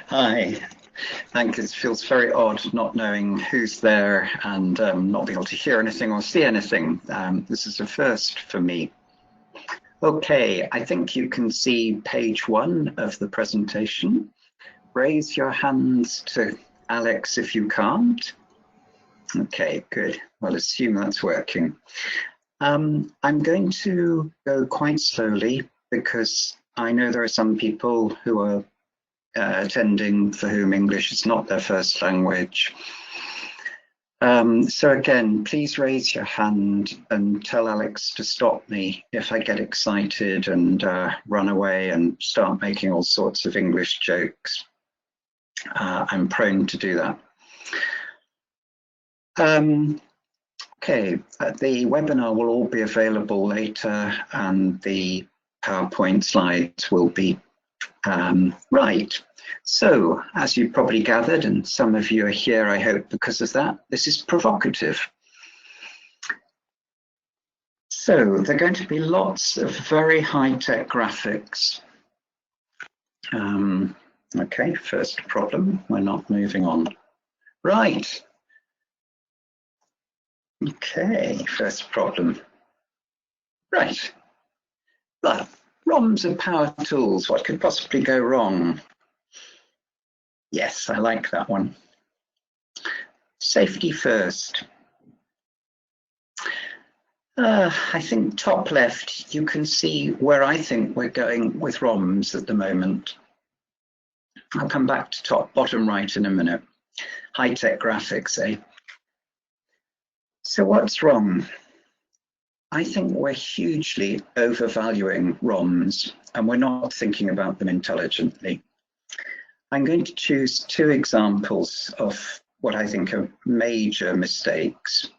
Hi. Thank you. It feels very odd not knowing who's there and not being able to hear anything or see anything. This is a first for me. Okay, I think you can see page 1 of the presentation. Raise your hands to Alex if you can't. Okay, good. I'll assume that's working. I'm going to go quite slowly because I know there are some people who are attending for whom English is not their first language. So again, please raise your hand and tell Alex to stop me if I get excited and run away and start making all sorts of English jokes. I'm prone to do that. Okay, the webinar will all be available later and the PowerPoint slides will be right. So, as you probably gathered, and some of you are here, I hope, because of that, this is provocative. So, there are going to be lots of very high-tech graphics. Okay, first problem, we're not moving on. Right. Okay, first problem. Right. Well, ROMs are power tools. What could possibly go wrong? Yes, I like that one. Safety first. I think top left, you can see where I think we're going with ROMs at the moment. I'll come back to bottom right in a minute. High-tech graphics, eh? So what's wrong? I think we're hugely overvaluing ROMs and we're not thinking about them intelligently. I'm going to choose 2 examples of what I think are major mistakes.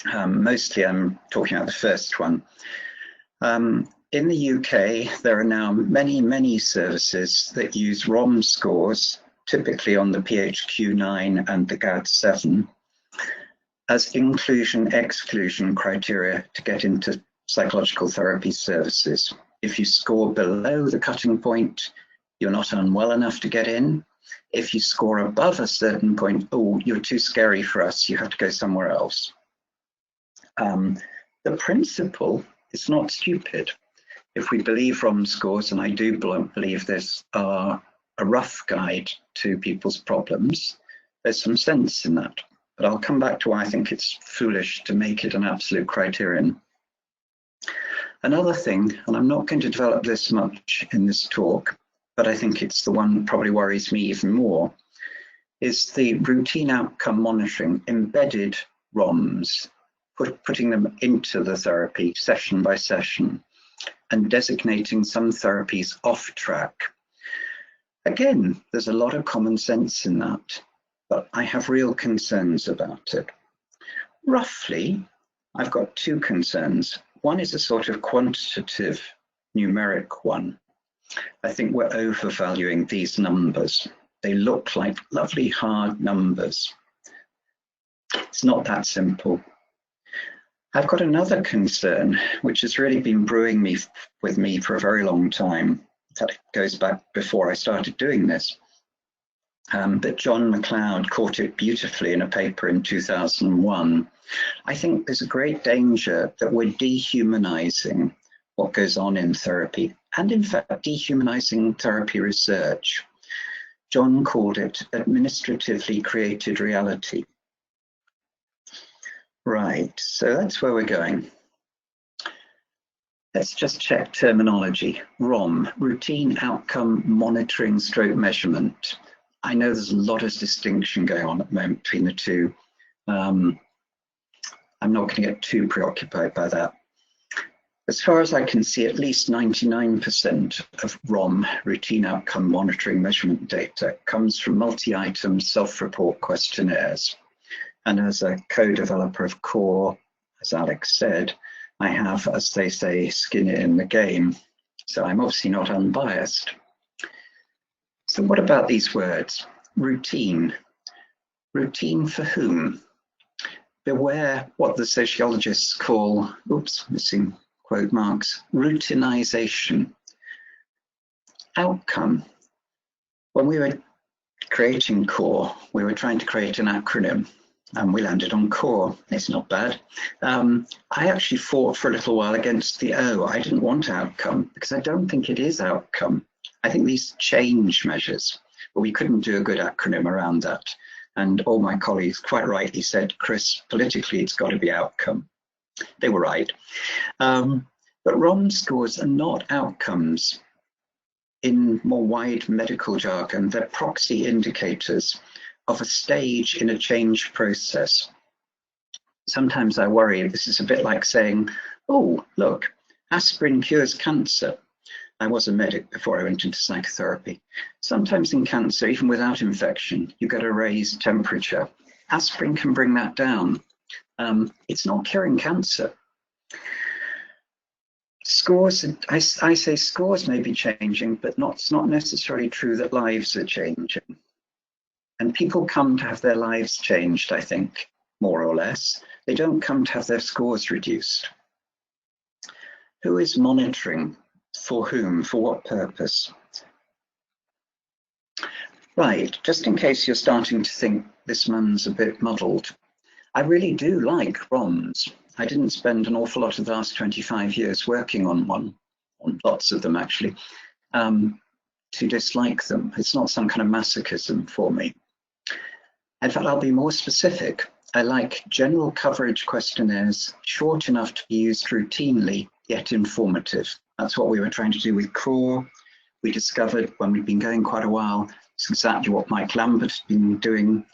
Mostly I'm talking about the first one. In the UK, there are now many services that use ROM scores, typically on the PHQ-9 and the GAD-7, as inclusion-exclusion criteria to get into psychological therapy services. If you score below the cutting point, you're not unwell enough to get in. If you score above a certain point, oh, you're too scary for us, you have to go somewhere else. The principle is not stupid. If we believe ROM scores, and I do believe this, are a rough guide to people's problems, there's some sense in that. But I'll come back to why I think it's foolish to make it an absolute criterion. Another thing, and I'm not going to develop this much in this talk, but I think it's the one that probably worries me even more, is the routine outcome monitoring, embedded ROMs, putting them into the therapy session by session and designating some therapies off track. Again, there's a lot of common sense in that, but I have real concerns about it. Roughly, I've got 2 concerns. One is a sort of quantitative numeric one. I think we're overvaluing these numbers. They look like lovely hard numbers. It's not that simple. I've got another concern, which has really been brewing with me for a very long time. That goes back before I started doing this. But John McLeod caught it beautifully in a paper in 2001. I think there's a great danger that we're dehumanizing what goes on in therapy, and in fact, dehumanizing therapy research. John called it administratively created reality. Right, so that's where we're going. Let's just check terminology. ROM, routine outcome monitoring stroke measurement. I know there's a lot of distinction going on at the moment between the two. I'm not going to get too preoccupied by that. As far as I can see, at least 99% of ROM, routine outcome monitoring measurement data, comes from multi-item self-report questionnaires. And as a co-developer of Core, as Alex said, I have, as they say, skin in the game. So I'm obviously not unbiased. So what about these words? Routine. Routine for whom? Beware what the sociologists call, oops, missing quote marks, routinization. outcome. When we were creating CORE, we were trying to create an acronym, and we landed on CORE. It's not bad. I actually fought for a little while against the O. I didn't want outcome because I don't think it is outcome. I think these change measures, but we couldn't do a good acronym around that. And all my colleagues quite rightly said, Chris, politically it's got to be outcome. They were right. But ROM scores are not outcomes. In more wide medical jargon, they're proxy indicators of a stage in a change process. Sometimes I worry this is a bit like saying, oh, look, aspirin cures cancer. I was a medic before I went into psychotherapy. Sometimes in cancer, even without infection, you get a raised temperature. Aspirin can bring that down. It's not curing cancer. Scores, I say scores may be changing, but it's not necessarily true that lives are changing. And people come to have their lives changed, I think, more or less. They don't come to have their scores reduced. Who is monitoring? For whom? For what purpose? Right, just in case you're starting to think this man's a bit muddled, I really do like ROMs. I didn't spend an awful lot of the last 25 years working on lots of them actually, to dislike them. It's not some kind of masochism for me. In fact, I'll be more specific. I like general coverage questionnaires, short enough to be used routinely, yet informative. That's what we were trying to do with CORE. We discovered when we'd been going quite a while, it's exactly what Mike Lambert had been doing,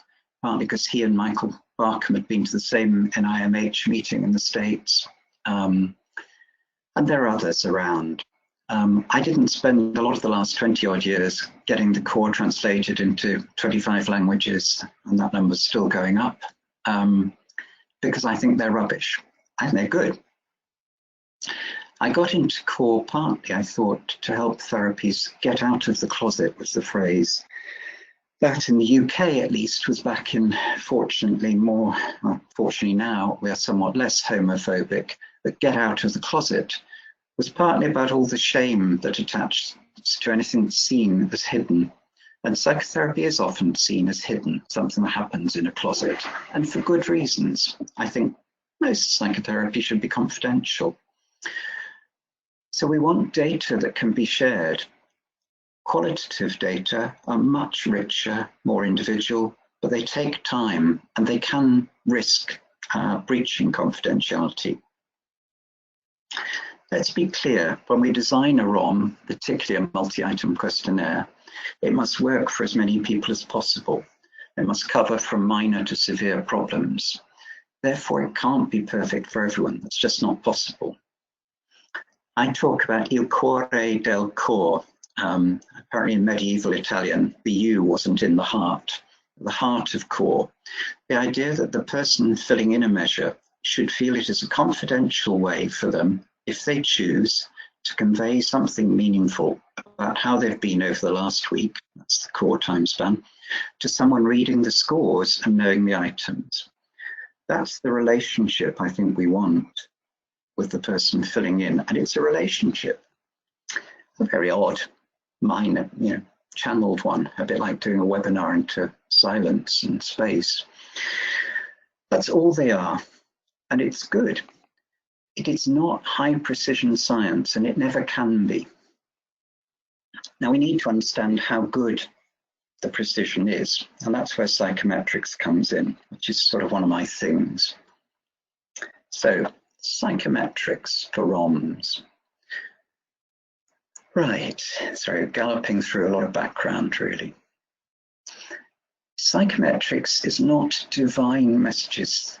partly because he and Michael Barkham had been to the same NIMH meeting in the States. And there are others around. I didn't spend a lot of the last 20 odd years getting the CORE translated into 25 languages, and that number's still going up, because I think they're rubbish. I think they're good. I got into CORE partly, I thought, to help therapies get out of the closet, was the phrase. That in the UK at least was back in, fortunately more, well, fortunately now we are somewhat less homophobic, but get out of the closet was partly about all the shame that attached to anything seen as hidden. And psychotherapy is often seen as hidden, something that happens in a closet, and for good reasons. I think most psychotherapy should be confidential. So we want data that can be shared. Qualitative data are much richer, more individual, but they take time and they can risk breaching confidentiality. Let's be clear, when we design a ROM, particularly a multi-item questionnaire, it must work for as many people as possible. It must cover from minor to severe problems. Therefore, it can't be perfect for everyone. It's just not possible. I talk about il cuore del core. Apparently in medieval Italian, the U wasn't in the heart of CORE. The idea that the person filling in a measure should feel it is a confidential way for them, if they choose, to convey something meaningful about how they've been over the last week, that's the CORE time span, to someone reading the scores and knowing the items. That's the relationship I think we want with the person filling in, and it's a relationship, a very odd, minor, channeled one, a bit like doing a webinar into silence and space. That's all they are, and it's good. It is not high precision science, and it never can be. Now we need to understand how good the precision is, and that's where psychometrics comes in, which is sort of one of my things. So psychometrics for ROMs. Right, sorry, galloping through a lot of background really. Psychometrics is not divine messages.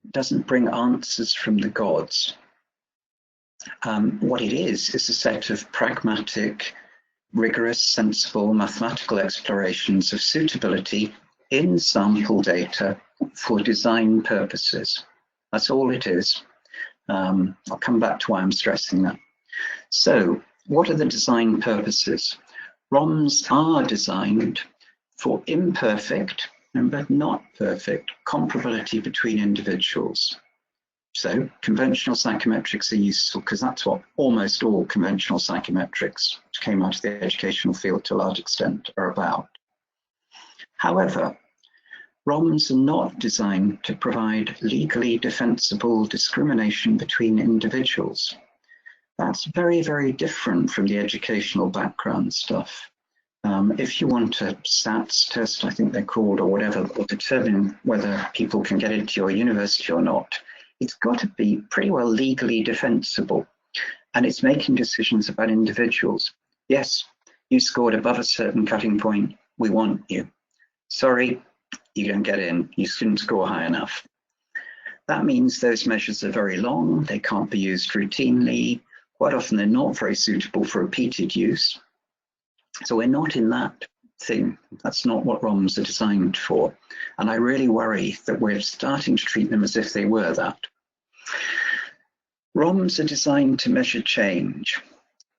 It doesn't bring answers from the gods. What it is a set of pragmatic, rigorous, sensible mathematical explorations of suitability in sample data for design purposes. That's all it is. I'll come back to why I'm stressing that. So, what are the design purposes? ROMs are designed for imperfect, but not perfect, comparability between individuals. So conventional psychometrics are useful because that's what almost all conventional psychometrics, which came out of the educational field to a large extent, are about. However, ROMs are not designed to provide legally defensible discrimination between individuals. That's very, very different from the educational background stuff. If you want a SATs test, I think they're called, or whatever, or determine whether people can get into your university or not, it's got to be pretty well legally defensible. And it's making decisions about individuals. Yes, you scored above a certain cutting point, we want you. Sorry, you don't get in, you didn't score high enough. That means those measures are very long, they can't be used routinely, quite often they're not very suitable for repeated use. So we're not in that thing. That's not what ROMs are designed for. And I really worry that we're starting to treat them as if they were that. ROMs are designed to measure change.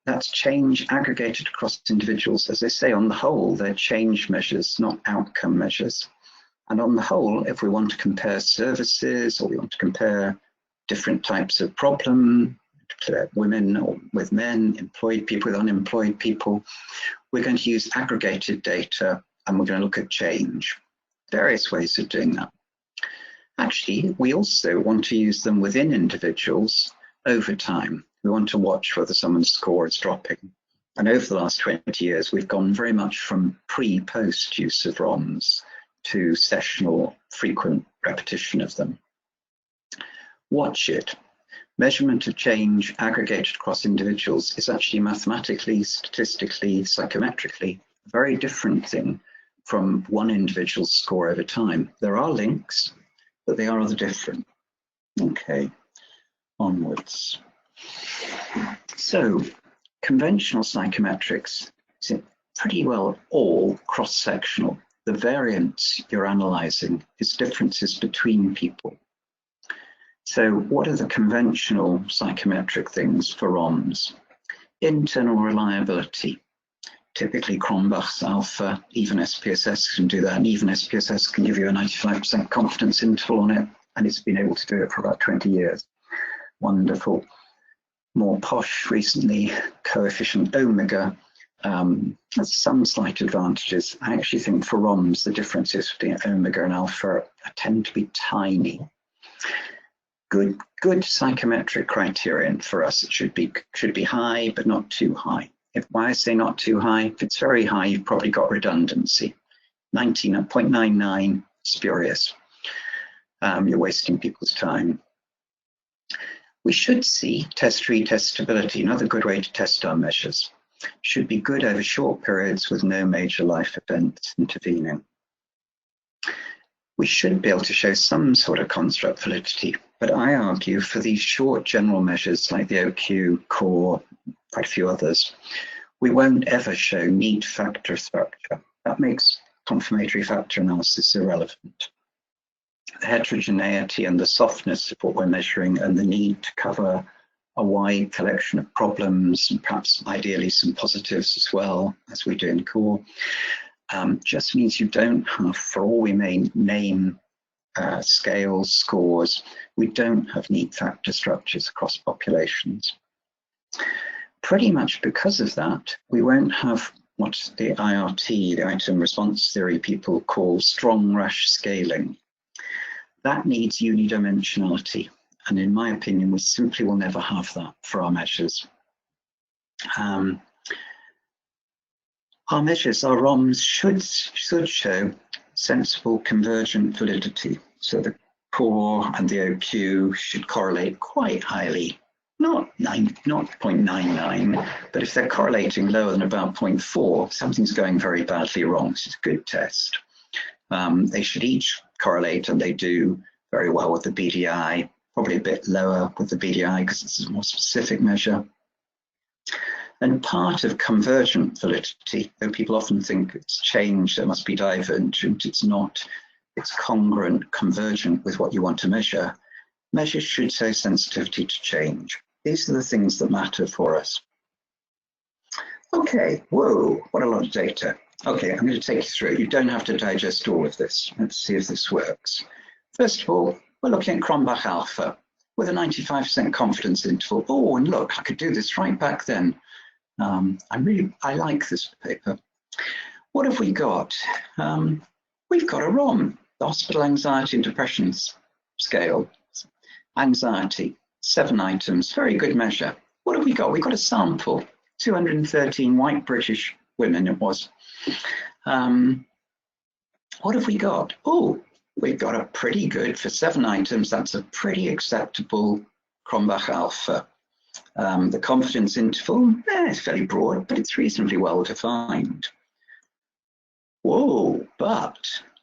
That's change aggregated across individuals. As I say, on the whole, they're change measures, not outcome measures. And on the whole, if we want to compare services or we want to compare different types of problem, women or with men, employed people with unemployed people, we're going to use aggregated data and we're going to look at change. Various ways of doing that. Actually, we also want to use them within individuals over time. We want to watch whether someone's score is dropping. And over the last 20 years, we've gone very much from pre-post use of ROMs to sessional, frequent repetition of them. Watch it. Measurement of change aggregated across individuals is actually mathematically, statistically, psychometrically a very different thing from one individual's score over time. There are links, but they are rather different. Okay, onwards. So, conventional psychometrics is pretty well all cross-sectional. The variance you're analysing is differences between people. So what are the conventional psychometric things for ROMs? Internal reliability. Typically Cronbach's alpha, even SPSS can do that, and even SPSS can give you a 95% confidence interval on it, and it's been able to do it for about 20 years. Wonderful. More posh recently, coefficient omega has some slight advantages. I actually think for ROMs, the differences between omega and alpha tend to be tiny. Good psychometric criterion for us, it should be high, but not too high. Why I say not too high, if it's very high, you've probably got redundancy. 19.99, spurious. You're wasting people's time. We should see test retestability, another good way to test our measures. Should be good over short periods with no major life events intervening. We should be able to show some sort of construct validity, but I argue for these short general measures like the OQ, core, quite a few others, we won't ever show need factor structure. That makes confirmatory factor analysis irrelevant. The heterogeneity and the softness of what we're measuring and the need to cover a wide collection of problems and perhaps ideally some positives as well, as we do in core, just means you don't have, for all we may name scales, scores, we don't have neat factor structures across populations. Pretty much because of that, we won't have what the IRT, the item response theory people call strong rush scaling. That needs unidimensionality. And in my opinion, we simply will never have that for our measures. Our measures, our ROMs should show sensible convergent validity. So the core and the OQ should correlate quite highly, not 0.99, but if they're correlating lower than about 0.4, something's going very badly wrong. It's a good test. They should each correlate, and they do very well with the BDI, probably a bit lower with the BDI because it's a more specific measure. And part of convergent validity, though people often think it's change, that must be divergent, it's not. It's congruent, convergent with what you want to measure. Measures should show sensitivity to change. These are the things that matter for us. Okay, whoa, what a lot of data. Okay, I'm going to take you through it. You don't have to digest all of this. Let's see if this works. First of all, we're looking at Cronbach alpha. with a 95% confidence interval. Oh, and look, I could do this right back then. I like this paper. What have we got? We've got a ROM, the Hospital Anxiety and Depression Scale. Anxiety, 7 items, very good measure. What have we got? We've got a sample, 213 white British women it was. What have we got? Oh, we've got a pretty good, for 7 items, that's a pretty acceptable Cronbach alpha. The confidence interval, it's fairly broad, but it's reasonably well defined. Whoa, but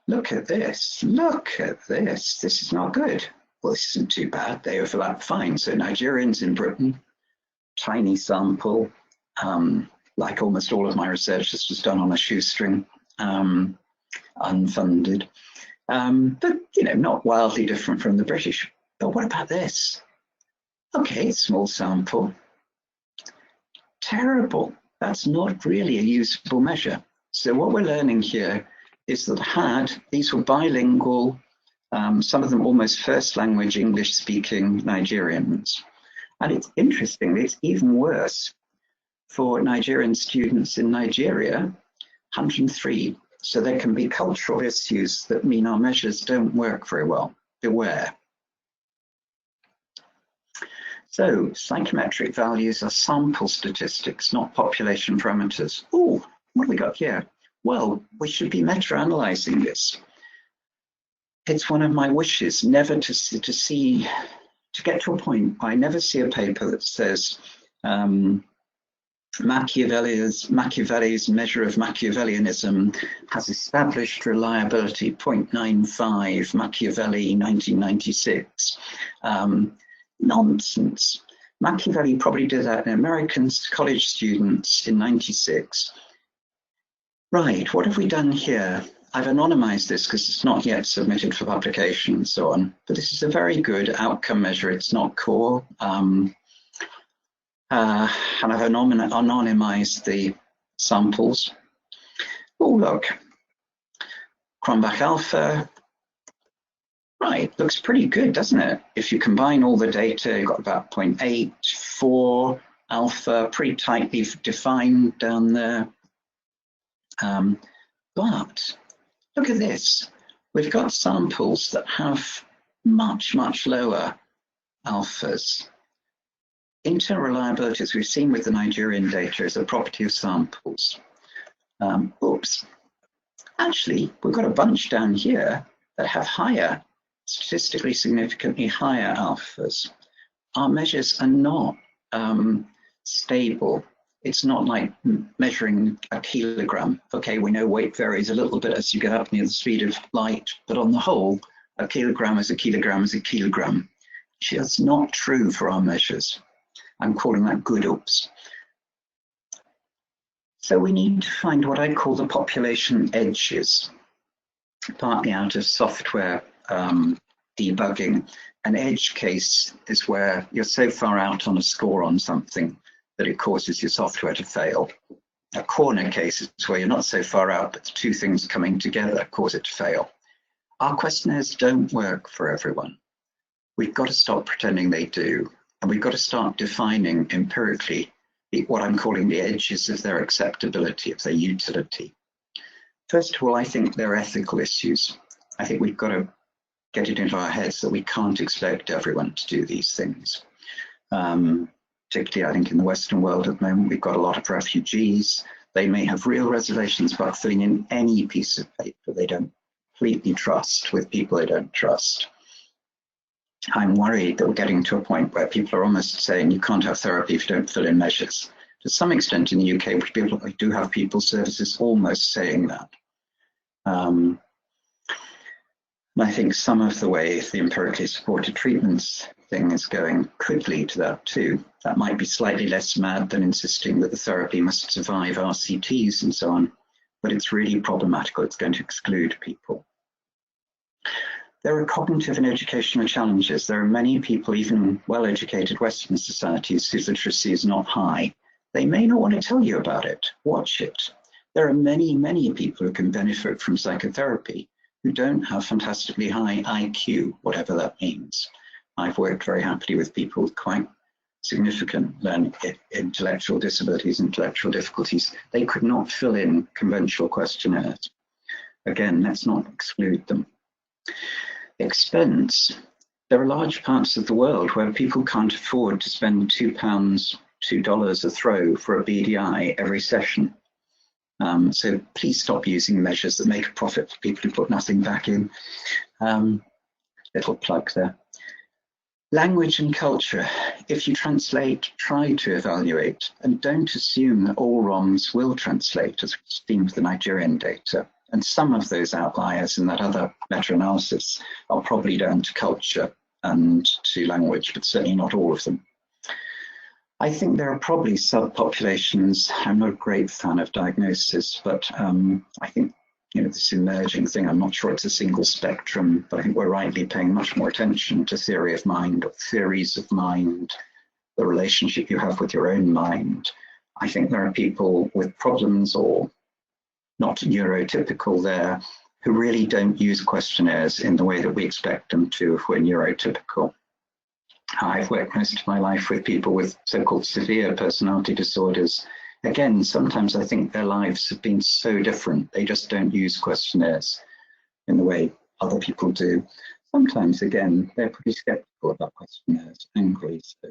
look at this, this is not good. Well, this isn't too bad, they overlap fine. So Nigerians in Britain, tiny sample, like almost all of my research, this was done on a shoestring, unfunded, but not wildly different from the British. But what about this? Okay, small sample. Terrible. That's not really a useful measure. So what we're learning here is that these were bilingual, some of them almost first language English speaking Nigerians. And it's interesting, it's even worse for Nigerian students in Nigeria, 103. So there can be cultural issues that mean our measures don't work very well. Beware. So psychometric values are sample statistics, not population parameters. Oh, what have we got here? Well, we should be meta-analyzing this. It's one of my wishes never to get to a point where I never see a paper that says Machiavelli's measure of Machiavellianism has established reliability 0.95, Machiavelli 1996. Nonsense. Machiavelli probably did that in American college students in 96. Right, what have we done here? I've anonymized this because it's not yet submitted for publication and so on, but this is a very good outcome measure. It's not core. And I've anonymized the samples. Oh, look, Cronbach alpha. Right, looks pretty good, doesn't it? If you combine all the data, you've got about 0.84 alpha, pretty tightly defined down there. But look at this. We've got samples that have much, much lower alphas. Internal reliability, as we've seen with the Nigerian data, is a property of samples. Oops. Actually, we've got a bunch down here that have higher, statistically significantly higher alphas. Our measures are not stable. It's not like measuring a kilogram. Okay, we know weight varies a little bit as you get up near the speed of light, but on the whole, a kilogram is a kilogram is a kilogram. That's not true for our measures. I'm calling that good oops. So we need to find what I call the population edges, partly out of software debugging. An edge case is where you're so far out on a score on something that it causes your software to fail. A corner case is where you're not so far out, but the two things coming together cause it to fail. Our questionnaires don't work for everyone. We've got to stop pretending they do, and we've got to start defining empirically what I'm calling the edges of their acceptability, of their utility. First of all, I think they're ethical issues. I think we've got to get it into our heads that we can't expect everyone to do these things. Particularly, I think, in the Western world at the moment, we've got a lot of refugees. They may have real reservations about filling in any piece of paper they don't completely trust with people they don't trust. I'm worried that we're getting to a point where people are almost saying you can't have therapy if you don't fill in measures. To some extent in the UK, we do have people's services almost saying that. And I think some of the way the empirically supported treatments thing is going could lead to that too. That might be slightly less mad than insisting that the therapy must survive RCTs and so on, but it's really problematical. It's going to exclude people. There are cognitive and educational challenges. There are many people, even well-educated Western societies, whose literacy is not high. They may not want to tell you about it. Watch it. There are many, many people who can benefit from psychotherapy who don't have fantastically high IQ, whatever that means. I've worked very happily with people with quite significant intellectual disabilities, intellectual difficulties. They could not fill in conventional questionnaires. Again, let's not exclude them. Expense. There are large parts of the world where people can't afford to spend $2 a throw for a BDI every session. So please stop using measures that make a profit for people who put nothing back in. Little plug there. Language and culture. If you translate, try to evaluate, and don't assume that all ROMs will translate, as we've seen with the Nigerian data. And some of those outliers in that other meta-analysis are probably down to culture and to language, but certainly not all of them. I think there are probably subpopulations. I'm not a great fan of diagnosis, but I think, you know, this emerging thing, I'm not sure it's a single spectrum, but I think we're rightly paying much more attention to theory of mind or theories of mind, the relationship you have with your own mind. I think there are people with problems or not neurotypical there who really don't use questionnaires in the way that we expect them to if we're neurotypical. I've worked most of my life with people with so-called severe personality disorders. Again, sometimes I think their lives have been so different, they just don't use questionnaires in the way other people do. Sometimes, again, they're pretty skeptical about questionnaires, angry. So.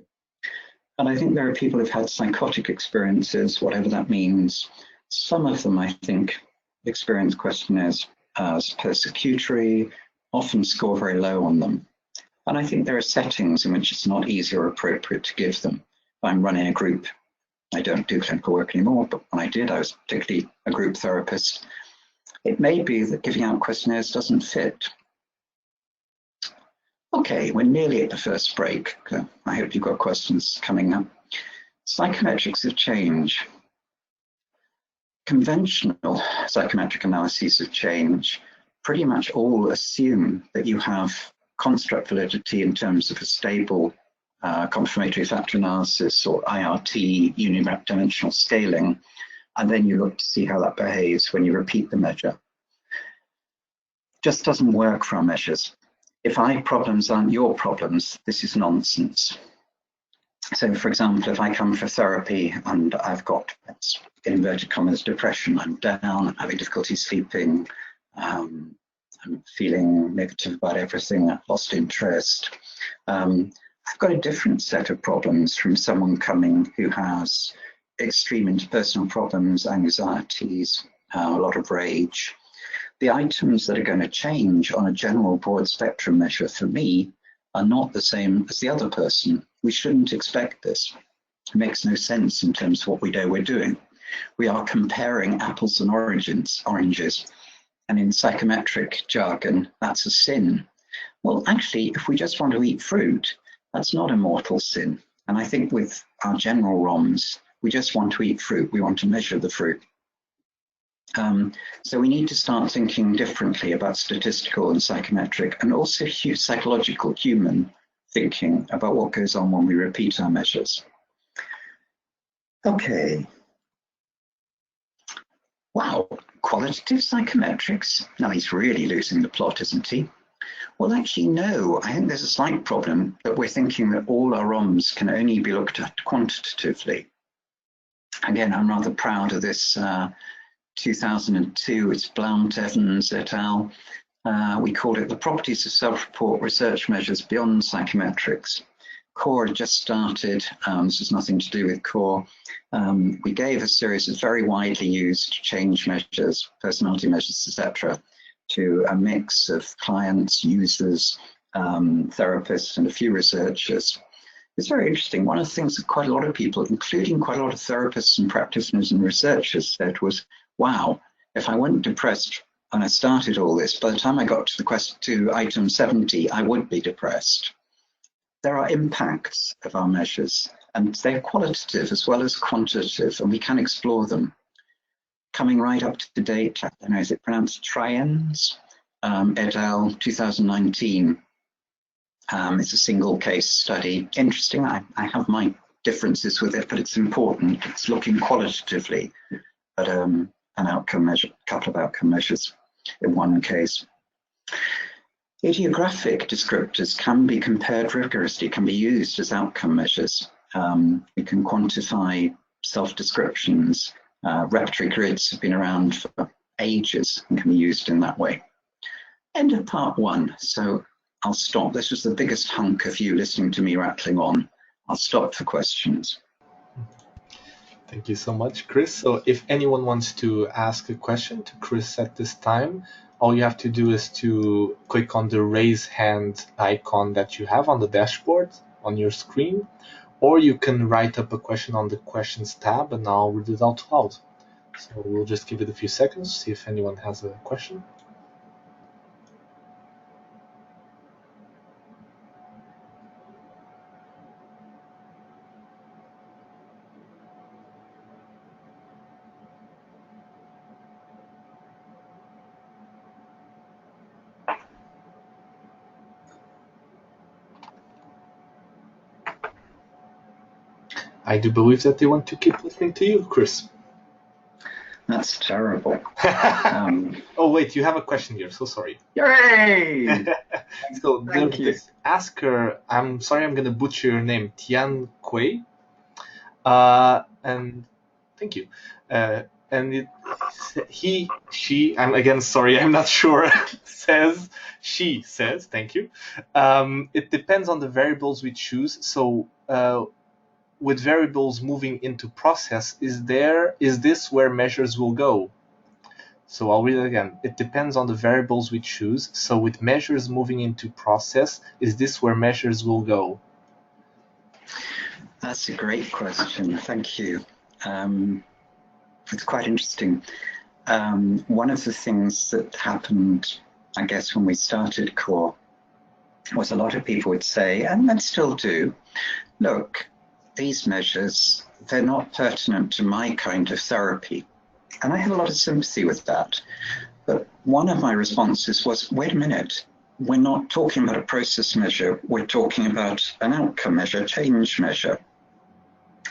And I think there are people who've had psychotic experiences, whatever that means. Some of them, I think, experience questionnaires as persecutory, often score very low on them. And I think there are settings in which it's not easy or appropriate to give them. If I'm running a group, I don't do clinical work anymore, but when I did, I was particularly a group therapist. It may be that giving out questionnaires doesn't fit. Okay, we're nearly at the first break. I hope you've got questions coming up. Psychometrics of change. Conventional psychometric analyses of change pretty much all assume that you have construct validity in terms of a stable confirmatory factor analysis or IRT, unidimensional scaling, and then you look to see how that behaves when you repeat the measure. Just doesn't work for our measures. If I problems aren't your problems, this is nonsense. So for example, if I come for therapy and I've got, in inverted commas, depression, I'm down, I'm having difficulty sleeping, I'm feeling negative about everything, I've lost interest. I've got a different set of problems from someone coming who has extreme interpersonal problems, anxieties, a lot of rage. The items that are going to change on a general broad spectrum measure for me are not the same as the other person. We shouldn't expect this. It makes no sense in terms of what we know we're doing. We are comparing apples and oranges, and in psychometric jargon, that's a sin. Well, actually, if we just want to eat fruit, that's not a mortal sin. And I think with our general ROMs, we just want to eat fruit. We want to measure the fruit. So we need to start thinking differently about statistical and psychometric, and also psychological human thinking about what goes on when we repeat our measures. Okay. Wow, qualitative psychometrics. Now he's really losing the plot, isn't he? Well, actually, no. I think there's a slight problem that we're thinking that all our ROMs can only be looked at quantitatively. Again, I'm rather proud of this 2002, it's Blount, Evans, et al. We called it the Properties of Self-Report Research Measures Beyond Psychometrics. CORE had just started. This has nothing to do with CORE. We gave a series of very widely used change measures, personality measures, etc., to a mix of clients, users, therapists, and a few researchers. It's very interesting. One of the things that quite a lot of people, including quite a lot of therapists and practitioners and researchers, said was, wow, if I wasn't depressed when I started all this, by the time I got to item 70, I would be depressed. There are impacts of our measures, and they're qualitative as well as quantitative, and we can explore them. Coming right up to date, I don't know, is it pronounced Triens, et al., 2019. It's a single case study. Interesting, I have my differences with it, but it's important. It's looking qualitatively at an outcome measure, a couple of outcome measures in one case. Idiographic descriptors can be compared rigorously, can be used as outcome measures. We can quantify self-descriptions. Repertory grids have been around for ages and can be used in that way. End of part 1. So I'll stop. This was the biggest hunk of you listening to me rattling on. I'll stop for questions. Thank you so much, Chris. So if anyone wants to ask a question to Chris at this time, all you have to do is to click on the raise hand icon that you have on the dashboard on your screen, or you can write up a question on the questions tab and I'll read it out loud. So we'll just give it a few seconds, see if anyone has a question. I do believe that they want to keep listening to you, Chris. That's terrible. Oh, wait, you have a question here. So sorry. Yay! So the asker, I'm sorry, I'm going to butcher your name, Tian Kui. And thank you. And she, I'm again sorry, I'm not sure, she says, thank you. It depends on the variables we choose. So with variables moving into process, is this where measures will go? So I'll read it again. It depends on the variables we choose. So with measures moving into process, is this where measures will go? That's a great question. Thank you. It's quite interesting. One of the things that happened, I guess, when we started Core was a lot of people would say, and still do, look, these measures, they're not pertinent to my kind of therapy. And I had a lot of sympathy with that. But one of my responses was, wait a minute, we're not talking about a process measure, we're talking about an outcome measure, change measure.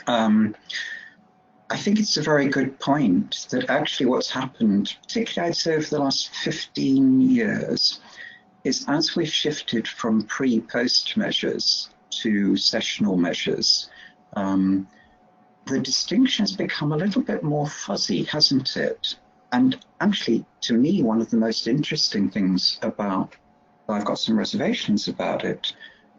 I think it's a very good point that actually what's happened, particularly I'd say over the last 15 years, is as we've shifted from pre-post measures to sessional measures, the distinction has become a little bit more fuzzy, hasn't it? And actually, to me, one of the most interesting things about, well, I've got some reservations about it,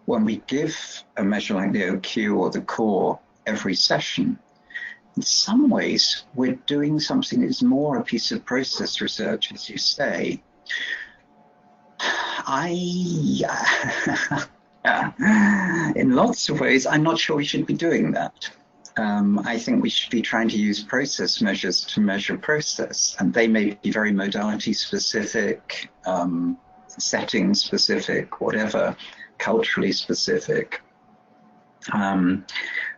when we give a measure like the OQ or the core every session, in some ways, we're doing something that's more a piece of process research, as you say. In lots of ways, I'm not sure we should be doing that. I think we should be trying to use process measures to measure process, and they may be very modality specific, setting specific, whatever, culturally specific.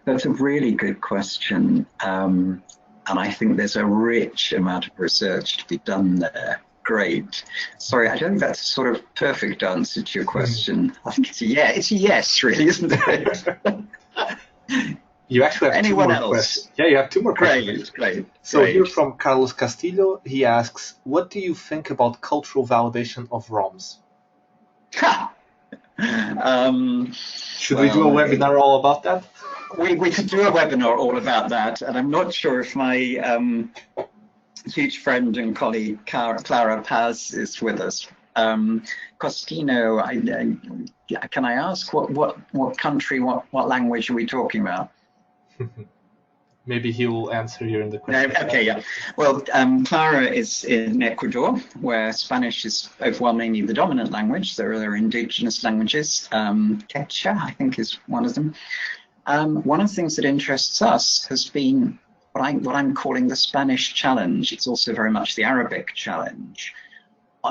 That's a really good question, and I think there's a rich amount of research to be done there. Great. Sorry, I don't think that's a sort of perfect answer to your question. I think it's a yes, really, isn't it? You actually have Anyone two more else? questions. Yeah, you have two more questions. Great. So here from Carlos Castillo, he asks, what do you think about cultural validation of ROMs? Should we do a webinar all about that? We could do a webinar all about that, and I'm not sure if my huge friend and colleague Clara Paz is with us. Costino, can I ask what country, what language are we talking about? Maybe he will answer here in the question. Okay, yeah. Well, Clara is in Ecuador, where Spanish is overwhelmingly the dominant language. There are indigenous languages. Quechua, I think, is one of them. One of the things that interests us has been what I'm calling the Spanish challenge. It's also very much the Arabic challenge.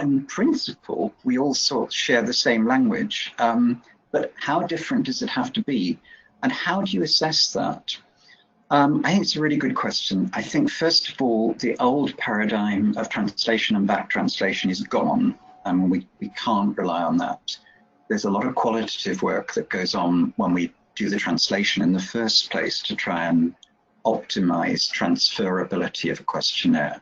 In principle, we all sort of share the same language, but how different does it have to be? And how do you assess that? I think it's a really good question. I think, first of all, the old paradigm of translation and back translation is gone, and we can't rely on that. There's a lot of qualitative work that goes on when we do the translation in the first place to try and optimize transferability of a questionnaire.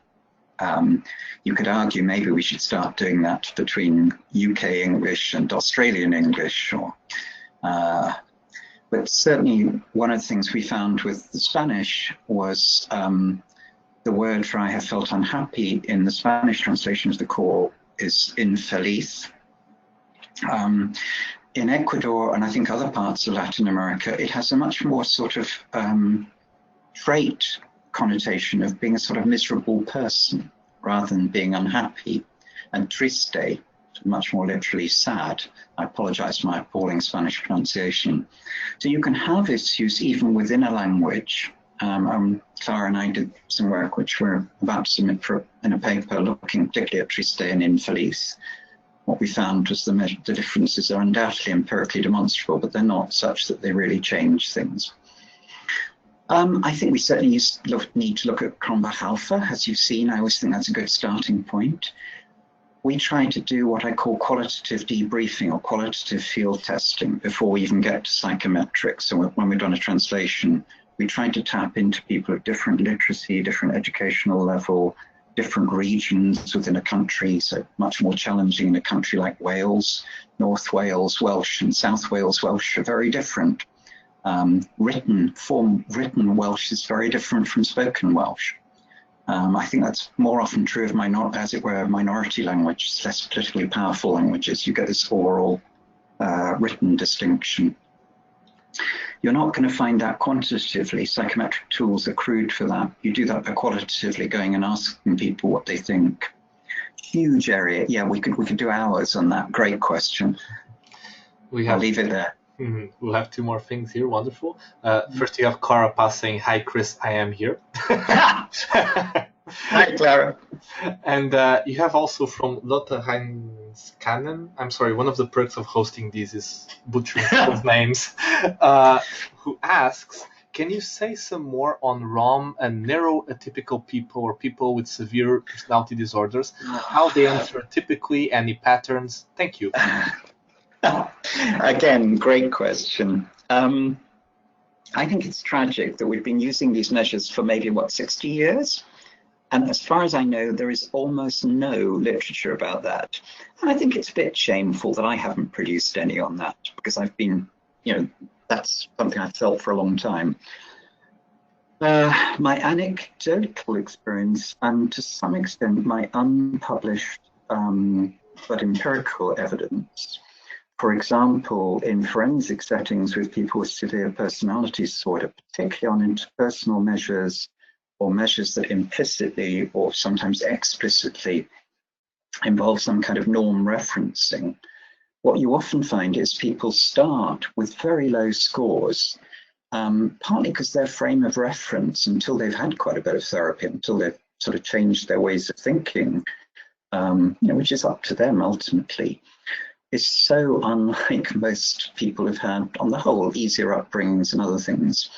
You could argue maybe we should start doing that between UK English and Australian English, or but certainly one of the things we found with the Spanish was the word for I have felt unhappy in the Spanish translation of the core is infeliz. In Ecuador and I think other parts of Latin America, it has a much more sort of trait connotation of being a sort of miserable person rather than being unhappy. And triste, much more literally sad. I apologize for my appalling Spanish pronunciation. So you can have issues even within a language. Clara and I did some work which we're about to submit in a paper looking particularly at triste and infeliz. What we found was the differences are undoubtedly empirically demonstrable, but they're not such that they really change things. I think we certainly need to look at Cronbach alpha. As you've seen, I always think that's a good starting point. We try to do what I call qualitative debriefing or qualitative field testing before we even get to psychometrics. So when we've done a translation, we try to tap into people of different literacy, different educational level, different regions within a country, so much more challenging in a country like Wales. North Wales Welsh and South Wales Welsh are very different. Written Welsh is very different from spoken Welsh. I think that's more often true of as it were, minority languages, less politically powerful languages. You get this oral written distinction. You're not going to find that quantitatively. Psychometric tools are crude for that. You do that by qualitatively going and asking people what they think. Huge area. Yeah, we could do hours on that. Great question. I'll leave it there. We'll have two more things here. Wonderful. First, you have Clara Paz saying, "Hi, Chris, I am here." Hi, Clara. And you have also from Lotte Heinz Cannon. I'm sorry, one of the perks of hosting these is butchering people's names. Who asks, "Can you say some more on ROM and neuroatypical people or people with severe personality disorders? How they answer typically, any patterns? Thank you." Again, great question. I think it's tragic that we've been using these measures for maybe, 60 years? And as far as I know, there is almost no literature about that. And I think it's a bit shameful that I haven't produced any on that, because I've been, that's something I've felt for a long time. My anecdotal experience, and to some extent my unpublished but empirical evidence, for example, in forensic settings with people with severe personality disorder, particularly on interpersonal measures or measures that implicitly or sometimes explicitly involve some kind of norm referencing, what you often find is people start with very low scores, partly because their frame of reference, until they've had quite a bit of therapy, until they've sort of changed their ways of thinking, which is up to them ultimately, is so unlike most people have had, on the whole, easier upbringings and other things.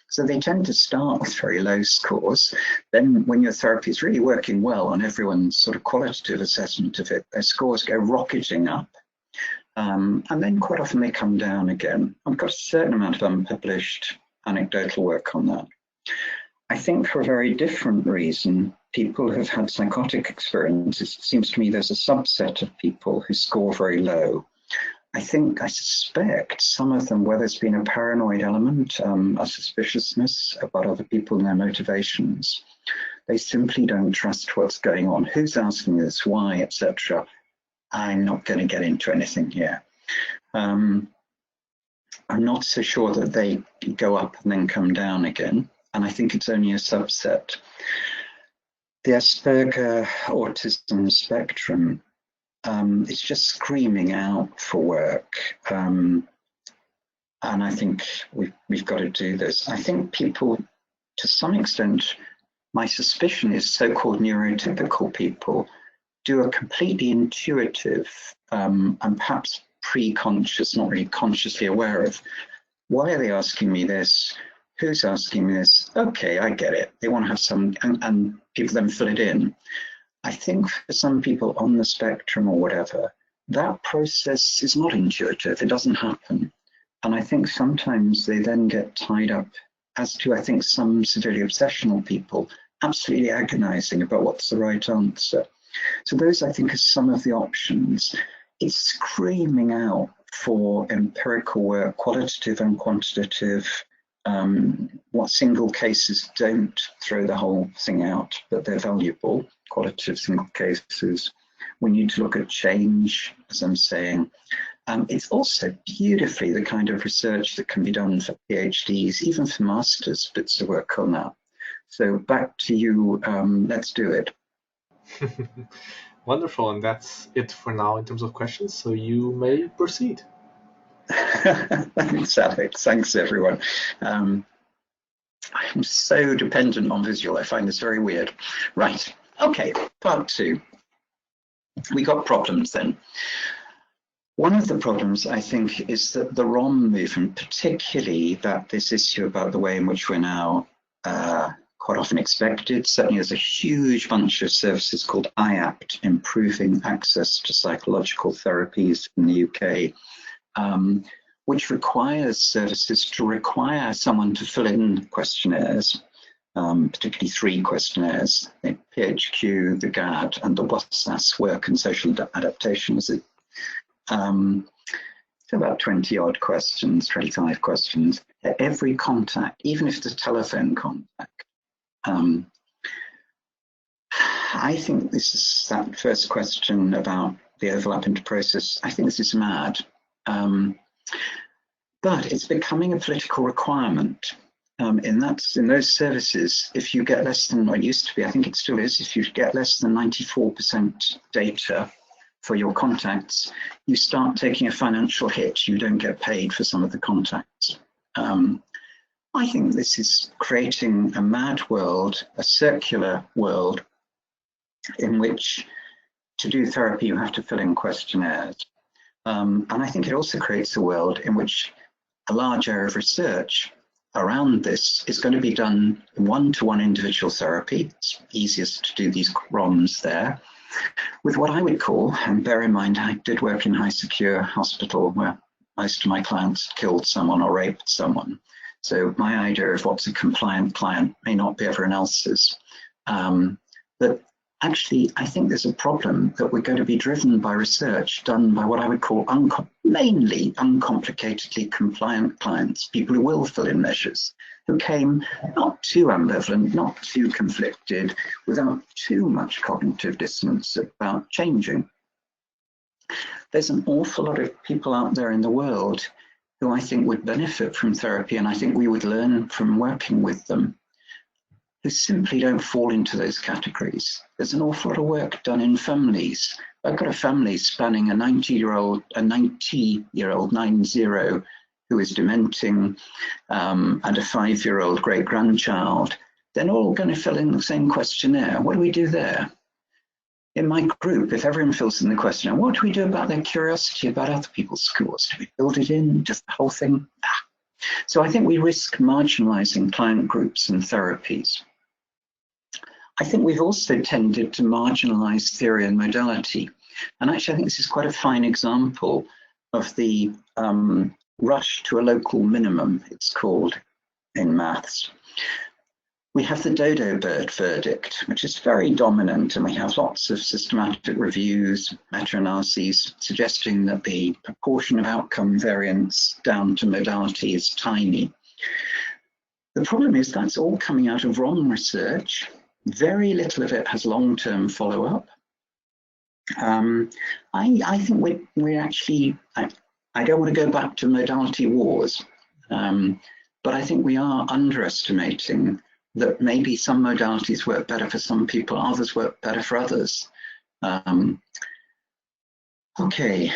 So they tend to start with very low scores. Then when your therapy is really working well on everyone's sort of qualitative assessment of it, their scores go rocketing up. And then quite often they come down again. I've got a certain amount of unpublished anecdotal work on that. I think for a very different reason, people who've had psychotic experiences, it seems to me there's a subset of people who score very low. I suspect some of them, where there's been a paranoid element, a suspiciousness about other people and their motivations, they simply don't trust what's going on. Who's asking this? Why, etc. I'm not going to get into anything here. I'm not so sure that they go up and then come down again. And I think it's only a subset. The Asperger autism spectrum, it's just screaming out for work. And I think we've got to do this. I think people, to some extent, my suspicion is so-called neurotypical people do a completely intuitive and perhaps pre-conscious, not really consciously aware of, why are they asking me this? Who's asking me this? Okay, I get it. They want to have some, and people then fill it in. I think for some people on the spectrum or whatever, that process is not intuitive. It doesn't happen. And I think sometimes they then get tied up, as to, I think, some severely obsessional people, absolutely agonizing about what's the right answer. So those, I think, are some of the options. It's screaming out for empirical work, qualitative and quantitative. What single cases don't throw the whole thing out, but they're valuable, qualitative single cases. We need to look at change, as I'm saying. It's also beautifully the kind of research that can be done for PhDs, even for masters, bits of work on that. So back to you, let's do it. Wonderful, and that's it for now in terms of questions, so you may proceed. Thanks, Alex. Thanks, everyone. I'm so dependent on visual. I find this very weird. Right. Okay. Part 2. We got problems then. One of the problems, I think, is that the ROM movement, particularly that this issue about the way in which we're now quite often expected, certainly there's a huge bunch of services called IAPT, Improving Access to Psychological Therapies in the UK, which requires services to require someone to fill in questionnaires, particularly 3 questionnaires, the PHQ, the GAD, and the WASAS, Work and Social Adaptation. Is it? So about 20 odd questions, 25 questions. Every contact, even if it's a telephone contact. I think this is that first question about the overlap into process. I think this is mad. But it's becoming a political requirement. In those services, if you get less than, or it used to be, I think it still is, if you get less than 94% data for your contacts, you start taking a financial hit. You don't get paid for some of the contacts. I think this is creating a mad world, a circular world, in which to do therapy you have to fill in questionnaires. And I think it also creates a world in which a large area of research around this is going to be done one-to-one individual therapy. It's easiest to do these ROMs there, with what I would call, and bear in mind I did work in high secure hospital where most of my clients killed someone or raped someone. So my idea of what's a compliant client may not be everyone else's. But actually, I think there's a problem that we're going to be driven by research done by what I would call mainly uncomplicatedly compliant clients, people who will fill in measures, who came not too ambivalent, not too conflicted, without too much cognitive dissonance about changing. There's an awful lot of people out there in the world who I think would benefit from therapy, and I think we would learn from working with them, who simply don't fall into those categories. There's an awful lot of work done in families. I've got a family spanning a 90-year-old, 90, who is dementing, and a 5-year-old great-grandchild. They're all going to fill in the same questionnaire. What do we do there? In my group, if everyone fills in the questionnaire, what do we do about their curiosity about other people's scores? Do we build it in, just the whole thing? So I think we risk marginalizing client groups and therapies. I think we've also tended to marginalize theory and modality. And actually, I think this is quite a fine example of the rush to a local minimum, it's called in maths. We have the dodo bird verdict, which is very dominant, and we have lots of systematic reviews, meta-analyses, suggesting that the proportion of outcome variance down to modality is tiny. The problem is that's all coming out of ROM research. Very little of it has long-term follow-up. I think we're actually, I don't want to go back to modality wars, but I think we are underestimating that maybe some modalities work better for some people, others work better for others. Okay,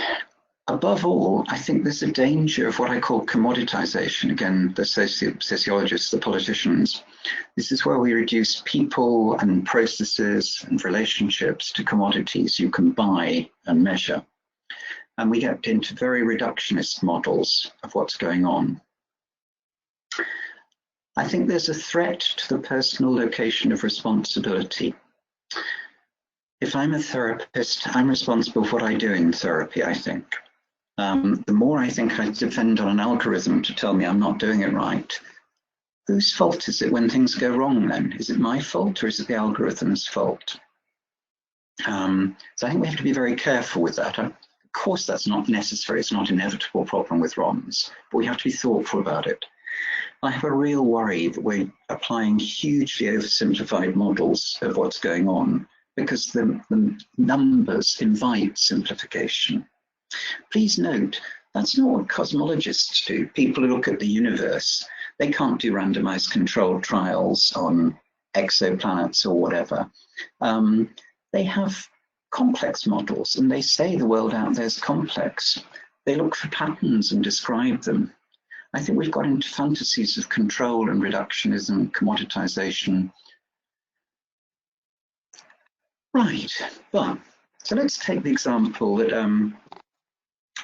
above all, I think there's a danger of what I call commoditization. Again, the sociologists, the politicians. This is where we reduce people and processes and relationships to commodities you can buy and measure. And we get into very reductionist models of what's going on. I think there's a threat to the personal location of responsibility. If I'm a therapist, I'm responsible for what I do in therapy, I think. The more I think I depend on an algorithm to tell me I'm not doing it right, whose fault is it when things go wrong then? Is it my fault or is it the algorithm's fault? So I think we have to be very careful with that. Of course, that's not necessary. It's not an inevitable problem with ROMs, but we have to be thoughtful about it. I have a real worry that we're applying hugely oversimplified models of what's going on because the numbers invite simplification. Please note, that's not what cosmologists do. People who look at the universe, they can't do randomized controlled trials on exoplanets or whatever. They have complex models and they say the world out there is complex. They look for patterns and describe them. I think we've got into fantasies of control and reductionism, commoditization. Right, well, so let's take the example that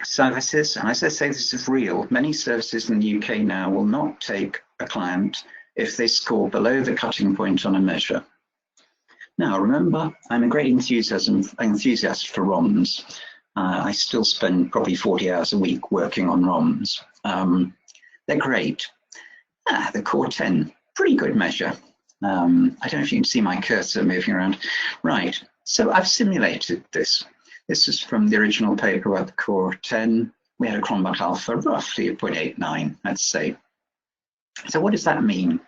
services, and as I say, this is real. Many services in the UK now will not take a client if they score below the cutting point on a measure. Now, remember, I'm a great enthusiast for ROMs. I still spend probably 40 hours a week working on ROMs. They're great. The core 10, pretty good measure. I don't know if you can see my cursor moving around. Right, so I've simulated this. This is from the original paper about the core 10. We had a Cronbach alpha roughly at 0.89, let's say. So what does that mean?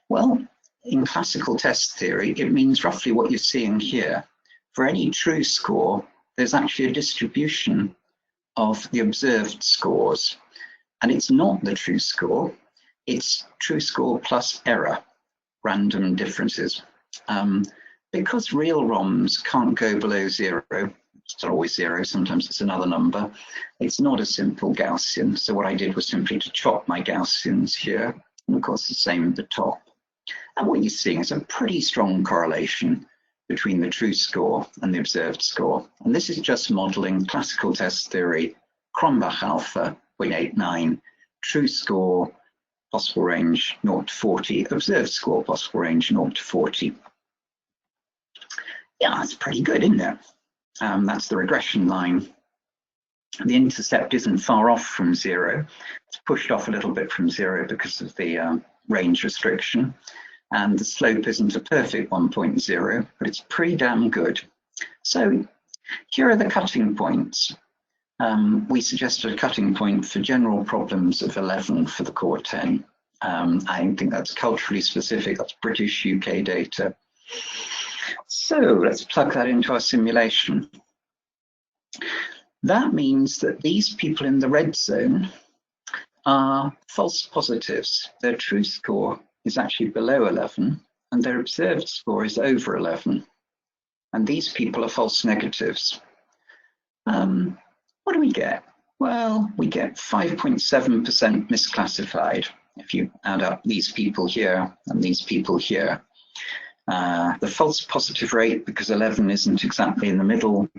Well, in classical test theory, it means roughly what you're seeing here. For any true score, there's actually a distribution of the observed scores. And it's not the true score, it's true score plus error, random differences. Because real ROMs can't go below 0, it's not always 0, sometimes it's another number, it's not a simple Gaussian. So what I did was simply to chop my Gaussians here, and of course the same at the top. And what you're seeing is a pretty strong correlation between the true score and the observed score. And this is just modeling classical test theory, Cronbach alpha, 0.89, true score, possible range 0 to 40, observed score, possible range 0 to 40. Yeah, that's pretty good, isn't it? That's the regression line. The intercept isn't far off from 0. It's pushed off a little bit from 0 because of the range restriction. And the slope isn't a perfect 1.0, but it's pretty damn good. So here are the cutting points. We suggested a cutting point for general problems of 11 for the core 10. I think that's culturally specific, that's British UK data. So let's plug that into our simulation. That means that these people in the red zone are false positives. Their true score is actually below 11 and their observed score is over 11. And these people are false negatives. What do we get? Well, we get 5.7% misclassified if you add up these people here and these people here. The false positive rate, because 11 isn't exactly in the middle,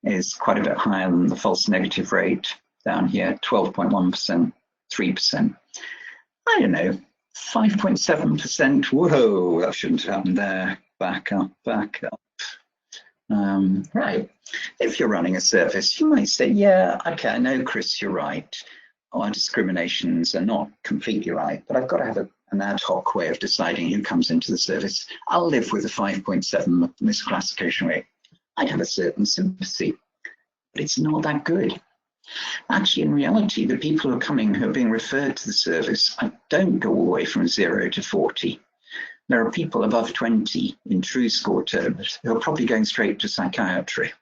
is quite a bit higher than the false negative rate down here, 12.1%, 3%. I don't know, 5.7%, whoa, that shouldn't have happened there. Back up, back up. Right, if you're running a service, you might say, yeah, okay, I know, Chris, you're right. Our discriminations are not completely right, but I've got to have an ad hoc way of deciding who comes into the service. I'll live with a 5.7 misclassification rate. I'd have a certain sympathy, but it's not that good. Actually, in reality, the people who are coming, who are being referred to the service, don't go all the way from 0 to 40. There are people above 20 in true score terms who are probably going straight to psychiatry.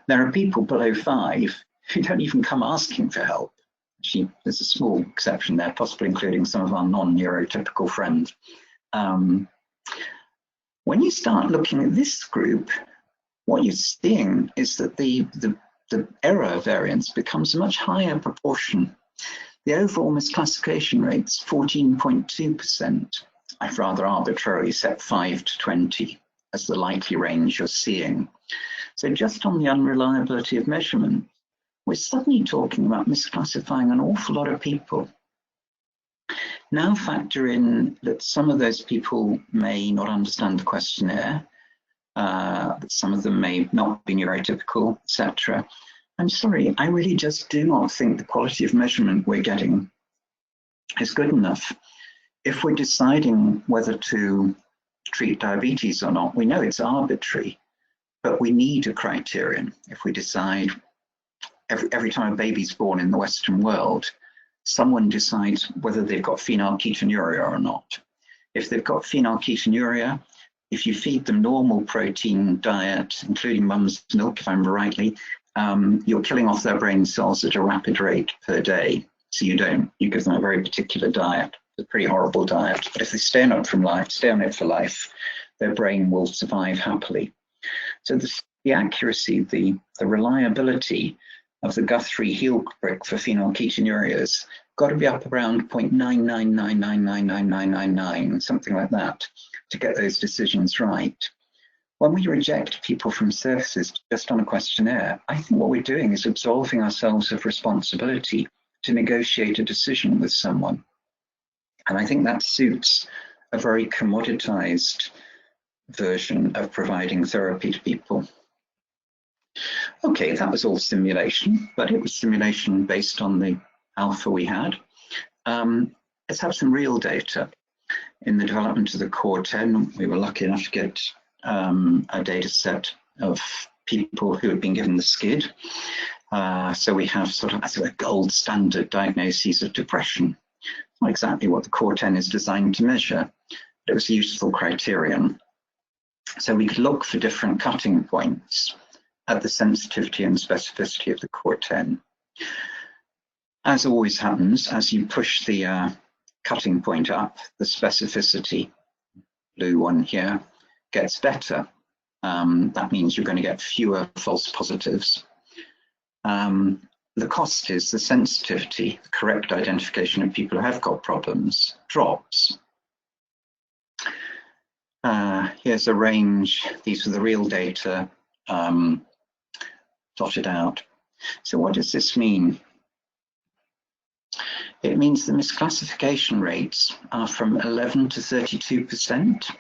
There are people below 5 who don't even come asking for help. Actually, there's a small exception there, possibly including some of our non-neurotypical friends. When you start looking at this group, what you're seeing is that the error variance becomes a much higher proportion. The overall misclassification rate's 14.2%. I've rather arbitrarily set 5 to 20 as the likely range you're seeing. So just on the unreliability of measurement, we're suddenly talking about misclassifying an awful lot of people. Now factor in that some of those people may not understand the questionnaire, that some of them may not be neurotypical, etc. I'm sorry, I really just do not think the quality of measurement we're getting is good enough. if we're deciding whether to treat diabetes or not, we know it's arbitrary, but we need a criterion. If we decide every time a baby's born in the Western world, someone decides whether they've got phenylketonuria or not. If they've got phenylketonuria, if you feed them normal protein diet, including mum's milk, if I remember rightly, you're killing off their brain cells at a rapid rate per day. So you give them a very particular diet, a pretty horrible diet. But if they stay on it for life, their brain will survive happily. So the accuracy, the reliability of the Guthrie heel prick for phenylketonuria got to be up around 0.999999999, something like that, to get those decisions right. When we reject people from services just on a questionnaire, I think what we're doing is absolving ourselves of responsibility to negotiate a decision with someone. And I think that suits a very commoditized version of providing therapy to people. Okay, that was all simulation, but it was simulation based on the alpha we had. Let's have some real data. In the development of the Core 10, we were lucky enough to get a data set of people who had been given the SCID. So we have sort of a gold standard diagnoses of depression. Not exactly what the Core 10 is designed to measure, but it was a useful criterion. So we could look for different cutting points at the sensitivity and specificity of the Core 10. As always happens, as you push the cutting point up, the specificity, blue one here, gets better. That means you're going to get fewer false positives. The cost is the sensitivity, the correct identification of people who have got problems, drops. Here's a range. These are the real data plotted out. So what does this mean? It means the misclassification rates are from 11 to 32%.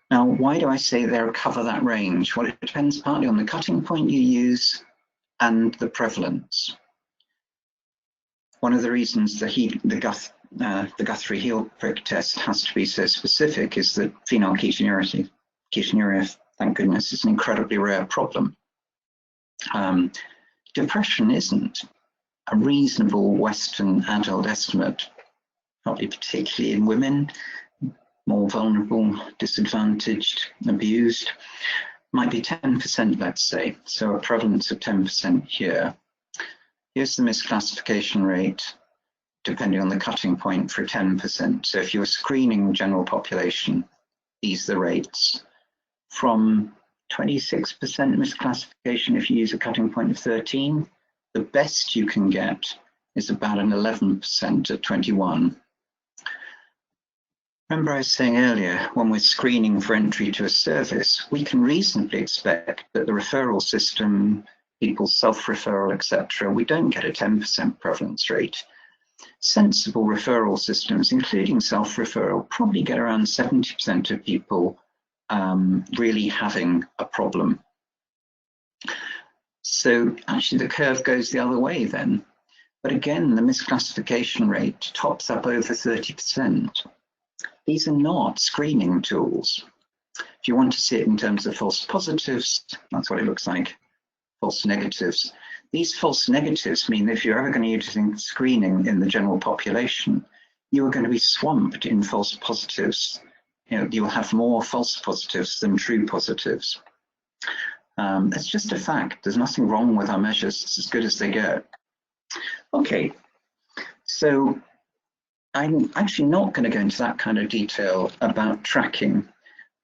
Now, why do I say they cover that range? Well, it depends partly on the cutting point you use and the prevalence. One of the reasons the Guthrie heel prick test has to be so specific is that phenylketonuria, thank goodness, is an incredibly rare problem. Depression isn't. A reasonable Western adult estimate, probably particularly in women, more vulnerable, disadvantaged, abused, might be 10%, let's say. So a prevalence of 10% here. Here's the misclassification rate, depending on the cutting point, for 10%. So if you're screening general population, these are the rates. From 26% misclassification if you use a cutting point of 13, the best you can get is about an 11% at 21. Remember I was saying earlier, when we're screening for entry to a service, we can reasonably expect that the referral system, people's self-referral, etc., we don't get a 10% prevalence rate. Sensible referral systems, including self-referral, probably get around 70% of people really having a problem. So actually the curve goes the other way then. But again, the misclassification rate tops up over 30%. These are not screening tools. If you want to see it in terms of false positives, that's what it looks like, false negatives. These false negatives mean that if you're ever going to use screening in the general population, you are going to be swamped in false positives. You'll have more false positives than true positives. It's just a fact. There's nothing wrong with our measures. It's as good as they get. Okay, so I'm actually not going to go into that kind of detail about tracking,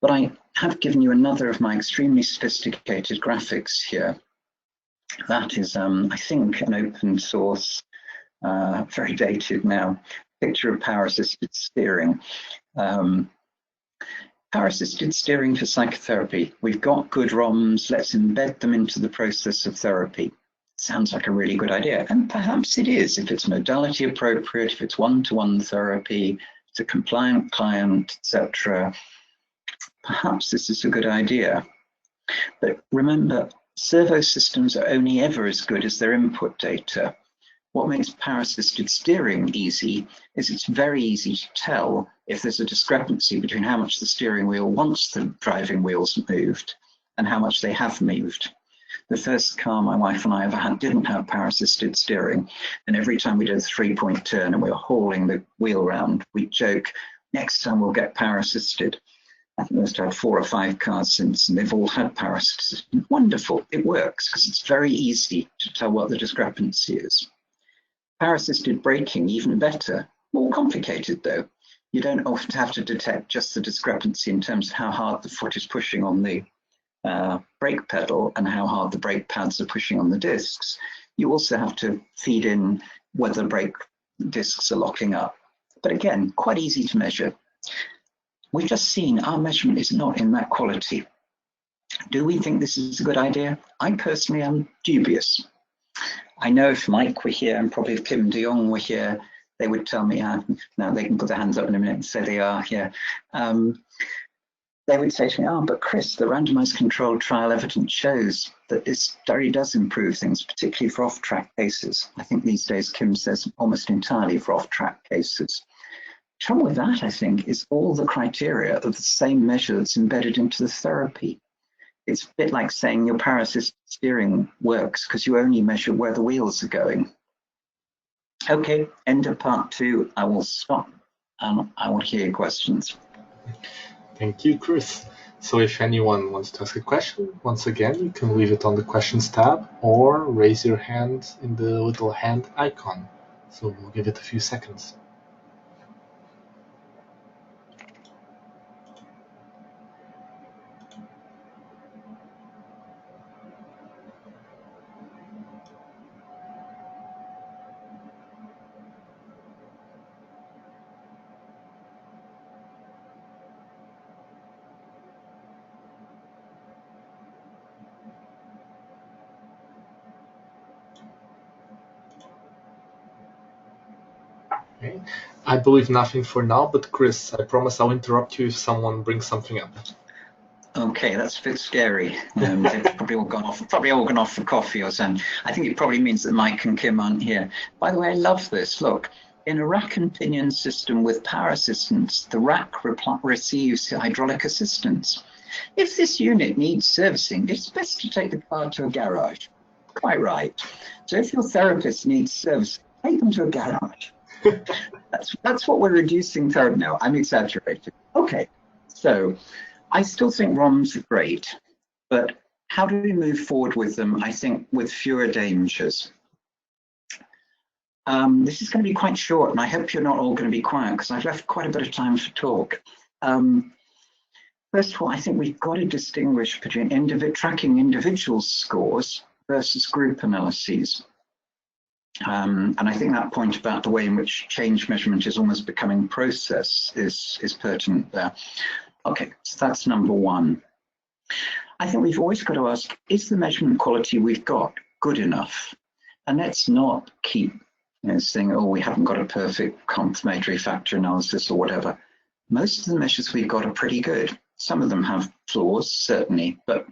but I have given you another of my extremely sophisticated graphics here. That is, I think, an open source, very dated now, picture of power-assisted steering. Power-assisted steering for psychotherapy. We've got good ROMs, let's embed them into the process of therapy. Sounds like a really good idea, and perhaps it is if it's modality appropriate, if it's one-to-one therapy, if it's a compliant client, etc. Perhaps this is a good idea. But remember, servo systems are only ever as good as their input data. What makes power-assisted steering easy is it's very easy to tell if there's a discrepancy between how much the steering wheel wants the driving wheels moved and how much they have moved. The first car my wife and I ever had didn't have power-assisted steering, and every time we did a 3-point turn and we were hauling the wheel around, we'd joke, next time we'll get power-assisted. I think we must have 4 or 5 cars since, and they've all had power-assisted. Wonderful, it works, because it's very easy to tell what the discrepancy is. Power-assisted braking, even better. More complicated, though. You don't often have to detect just the discrepancy in terms of how hard the foot is pushing on the brake pedal and how hard the brake pads are pushing on the discs. You also have to feed in whether brake discs are locking up. But again, quite easy to measure. We've just seen our measurement is not in that quality. Do we think this is a good idea? I personally am dubious. I know if Mike were here and probably if Kim de Jong were here, they would tell me, now they can put their hands up in a minute and say they are here. They would say to me, oh, but Chris, the randomized controlled trial evidence shows that this study does improve things, particularly for off-track cases. I think these days, Kim says almost entirely for off-track cases. Trouble with that, I think, is all the criteria of the same measure that's embedded into the therapy. It's a bit like saying your power-assisted steering works because you only measure where the wheels are going. Okay, end of part 2. I will stop and I will hear your questions. Thank you, Chris. So if anyone wants to ask a question, once again, you can leave it on the questions tab or raise your hand in the little hand icon. So we'll give it a few seconds. Okay. I believe nothing for now, but Chris, I promise I'll interrupt you if someone brings something up. Okay, that's a bit scary. They've probably all gone off for coffee or something. I think it probably means that Mike and Kim aren't here. By the way, I love this. Look, in a rack and pinion system with power assistance, the rack receives hydraulic assistance. If this unit needs servicing, it's best to take the car to a garage. Quite right. So if your therapist needs service, take them to a garage. That's what we're reducing therapy. No, I'm exaggerating. Okay, so I still think ROMs are great, but how do we move forward with them? I think with fewer dangers. This is going to be quite short, and I hope you're not all going to be quiet because I've left quite a bit of time for talk. First of all, I think we've got to distinguish between tracking individual scores versus group analyses. And I think that point about the way in which change measurement is almost becoming process is pertinent there. Okay, so that's number one. I think we've always got to ask, is the measurement quality we've got good enough? And let's not keep saying, oh, we haven't got a perfect confirmatory factor analysis or whatever. Most of the measures we've got are pretty good. Some of them have flaws, certainly, but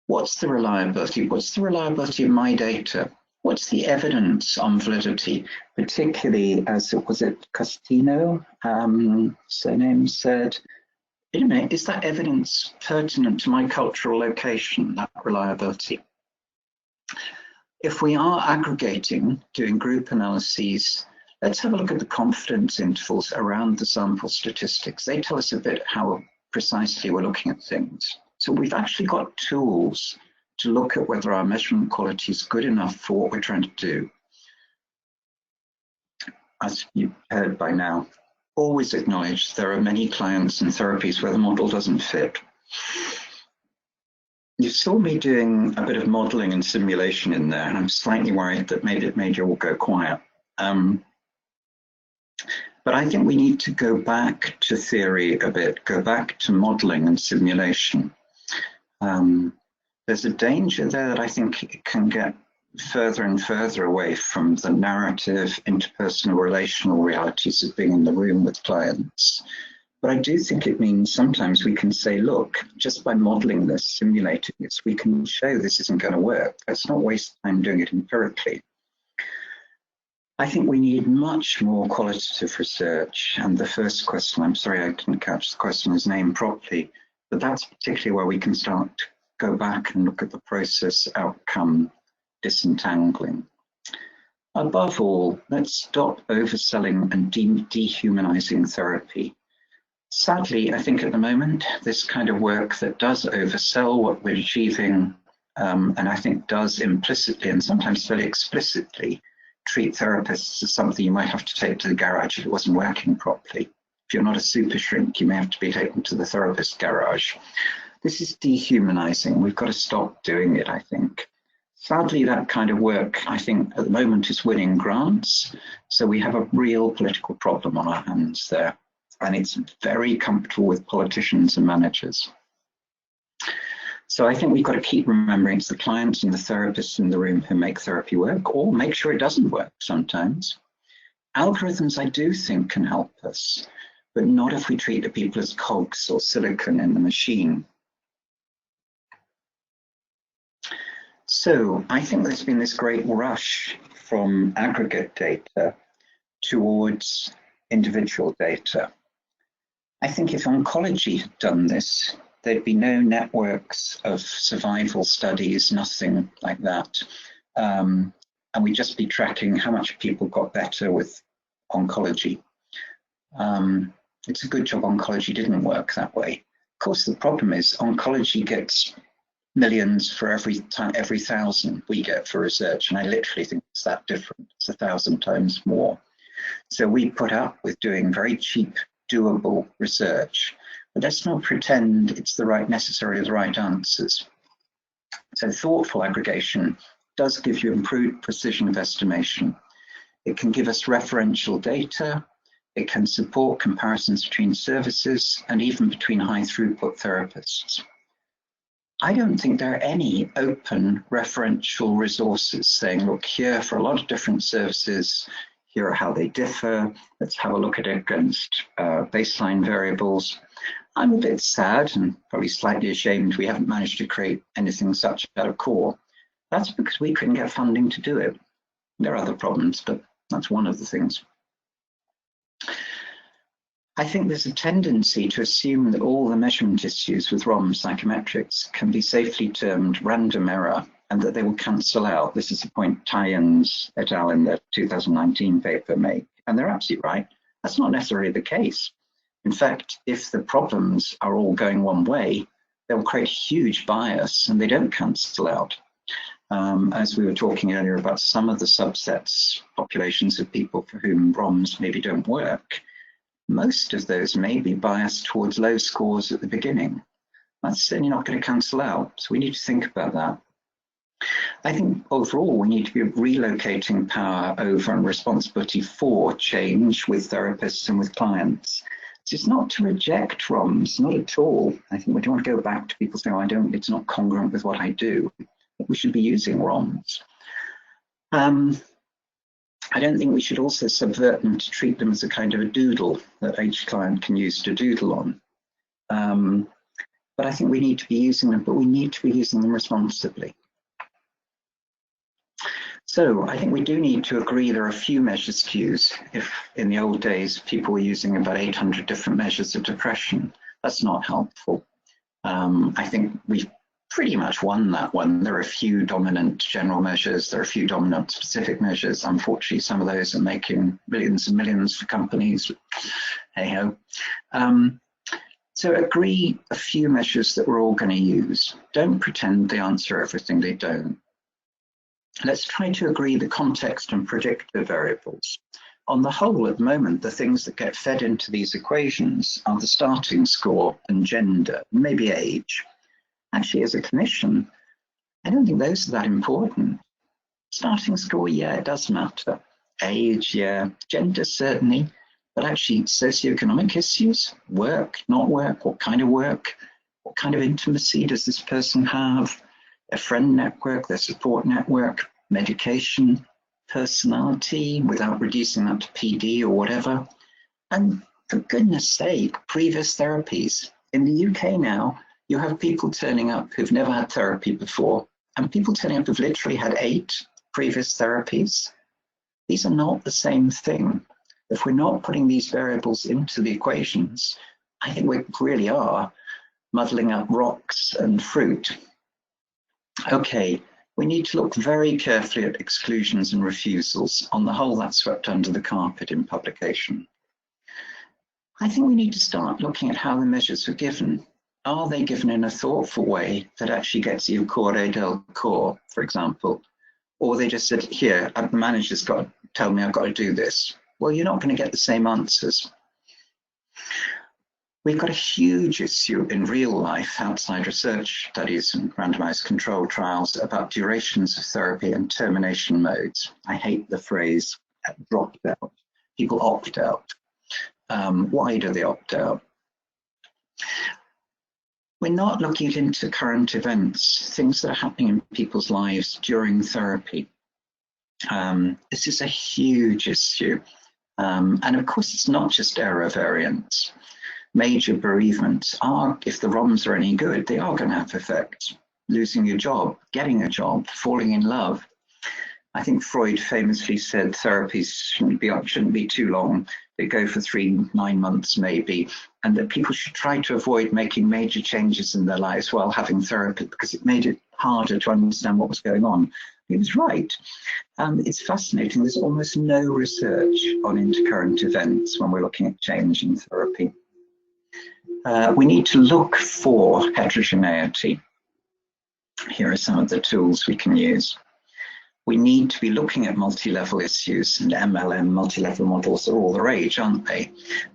what's the reliability? What's the reliability of my data? What's the evidence on validity, particularly as was it Costino, surname said, wait a minute, is that evidence pertinent to my cultural location, that reliability? If we are aggregating, doing group analyses, let's have a look at the confidence intervals around the sample statistics. They tell us a bit how precisely we're looking at things. So we've actually got tools to look at whether our measurement quality is good enough for what we're trying to do. As you've heard by now, always acknowledge there are many clients and therapies where the model doesn't fit. You saw me doing a bit of modeling and simulation in there, and I'm slightly worried that maybe it made you all go quiet. But I think we need to go back to theory a bit, go back to modeling and simulation. There's a danger there that I think it can get further and further away from the narrative, interpersonal, relational realities of being in the room with clients. But I do think it means sometimes we can say, look, just by modeling this, simulating this, we can show this isn't going to work. Let's not waste time doing it empirically. I think we need much more qualitative research. And the first question, I'm sorry I didn't catch the questioner's name properly, but that's particularly where we can start to go back and look at the process outcome disentangling. Above all, let's stop overselling and dehumanizing therapy. Sadly, I think at the moment, this kind of work that does oversell what we're achieving, and I think does implicitly and sometimes very explicitly treat therapists as something you might have to take to the garage if it wasn't working properly. If you're not a super shrink, you may have to be taken to the therapist garage. This is dehumanizing. We've got to stop doing it, I think. Sadly, that kind of work, I think, at the moment is winning grants. So we have a real political problem on our hands there. And it's very comfortable with politicians and managers. So I think we've got to keep remembering it's the clients and the therapists in the room who make therapy work, or make sure it doesn't work sometimes. Algorithms, I do think, can help us, but not if we treat the people as cogs or silicon in the machine. So I think there's been this great rush from aggregate data towards individual data. I think if oncology had done this, there'd be no networks of survival studies, nothing like that. And we'd just be tracking how much people got better with oncology. It's a good job oncology didn't work that way. Of course, the problem is oncology gets millions for every 1,000 we get for research, and I literally think it's that different. It's 1,000 times more. So we put up with doing very cheap, doable research, but let's not pretend it's necessarily the right answers. So thoughtful aggregation does give you improved precision of estimation. It can give us referential data. It can support comparisons between services and even between high throughput therapists. I don't think there are any open referential resources saying, look, here for a lot of different services, here are how they differ. Let's have a look at it against baseline variables. I'm a bit sad and probably slightly ashamed we haven't managed to create anything such at a core. That's because we couldn't get funding to do it. There are other problems, but that's one of the things. I think there's a tendency to assume that all the measurement issues with ROM psychometrics can be safely termed random error and that they will cancel out. This is the point Tyens et al. In their 2019 paper make, and they're absolutely right. That's not necessarily the case. In fact, if the problems are all going one way, they'll create huge bias and they don't cancel out. As we were talking earlier about some of the subsets, populations of people for whom ROMs maybe don't work, most of those may be biased towards low scores at the beginning. That's certainly not going to cancel out, so we need to think about that. I think overall we need to be relocating power over and responsibility for change with therapists and with clients. So it's not to reject ROMs, not at all. I think we don't want to go back to people saying, oh, it's not congruent with what I do. We should be using ROMs. I don't think we should also subvert them to treat them as a kind of a doodle that each client can use to doodle on. But I think we need to be using them, but we need to be using them responsibly. So I think we do need to agree there are a few measure skews. If in the old days people were using about 800 different measures of depression, that's not helpful. I think we've pretty much won that one. There are a few dominant general measures, there are a few dominant specific measures. Unfortunately, some of those are making millions and millions for companies. Hey ho. So agree a few measures that we're all going to use. Don't pretend they answer everything, they don't. Let's try to agree the context and predictor variables. On the whole, at the moment, the things that get fed into these equations are the starting score and gender, maybe age. Actually, as a clinician, I don't think those are that important. Starting score, yeah, it does matter. Age, yeah. Gender, certainly. But actually, socioeconomic issues, work, not work, what kind of intimacy does this person have, their friend network, their support network, medication, personality, without reducing that to PD or whatever. And for goodness sake, previous therapies. In the UK now, you have people turning up who've never had therapy before, and people turning up who've literally had 8 previous therapies. These are not the same thing. If we're not putting these variables into the equations, I think we really are muddling up rocks and fruit. Okay, we need to look very carefully at exclusions and refusals. On the whole, that's swept under the carpet in publication. I think we need to start looking at how the measures were given. Are they given in a thoughtful way that actually gets you core del core, for example? Or they just said, here, the manager's got to tell me I've got to do this. Well, you're not going to get the same answers. We've got a huge issue in real life outside research studies and randomized controlled trials about durations of therapy and termination modes. I hate the phrase dropped out. People opt out. Why do they opt out? We're not looking into current events, things that are happening in people's lives during therapy. This is a huge issue. And of course, it's not just error variance. Major bereavements are, if the ROMs are any good, they are going to have effects. Losing your job, getting a job, falling in love. I think Freud famously said therapies shouldn't be too long. They go for 3-9 months maybe, and that people should try to avoid making major changes in their lives while having therapy because it made it harder to understand what was going on. He was right. It's fascinating. There's almost no research on intercurrent events when we're looking at change in therapy. We need to look for heterogeneity. Here are some of the tools we can use. We need to be looking at multi-level issues, and MLM multi-level models are all the rage, aren't they?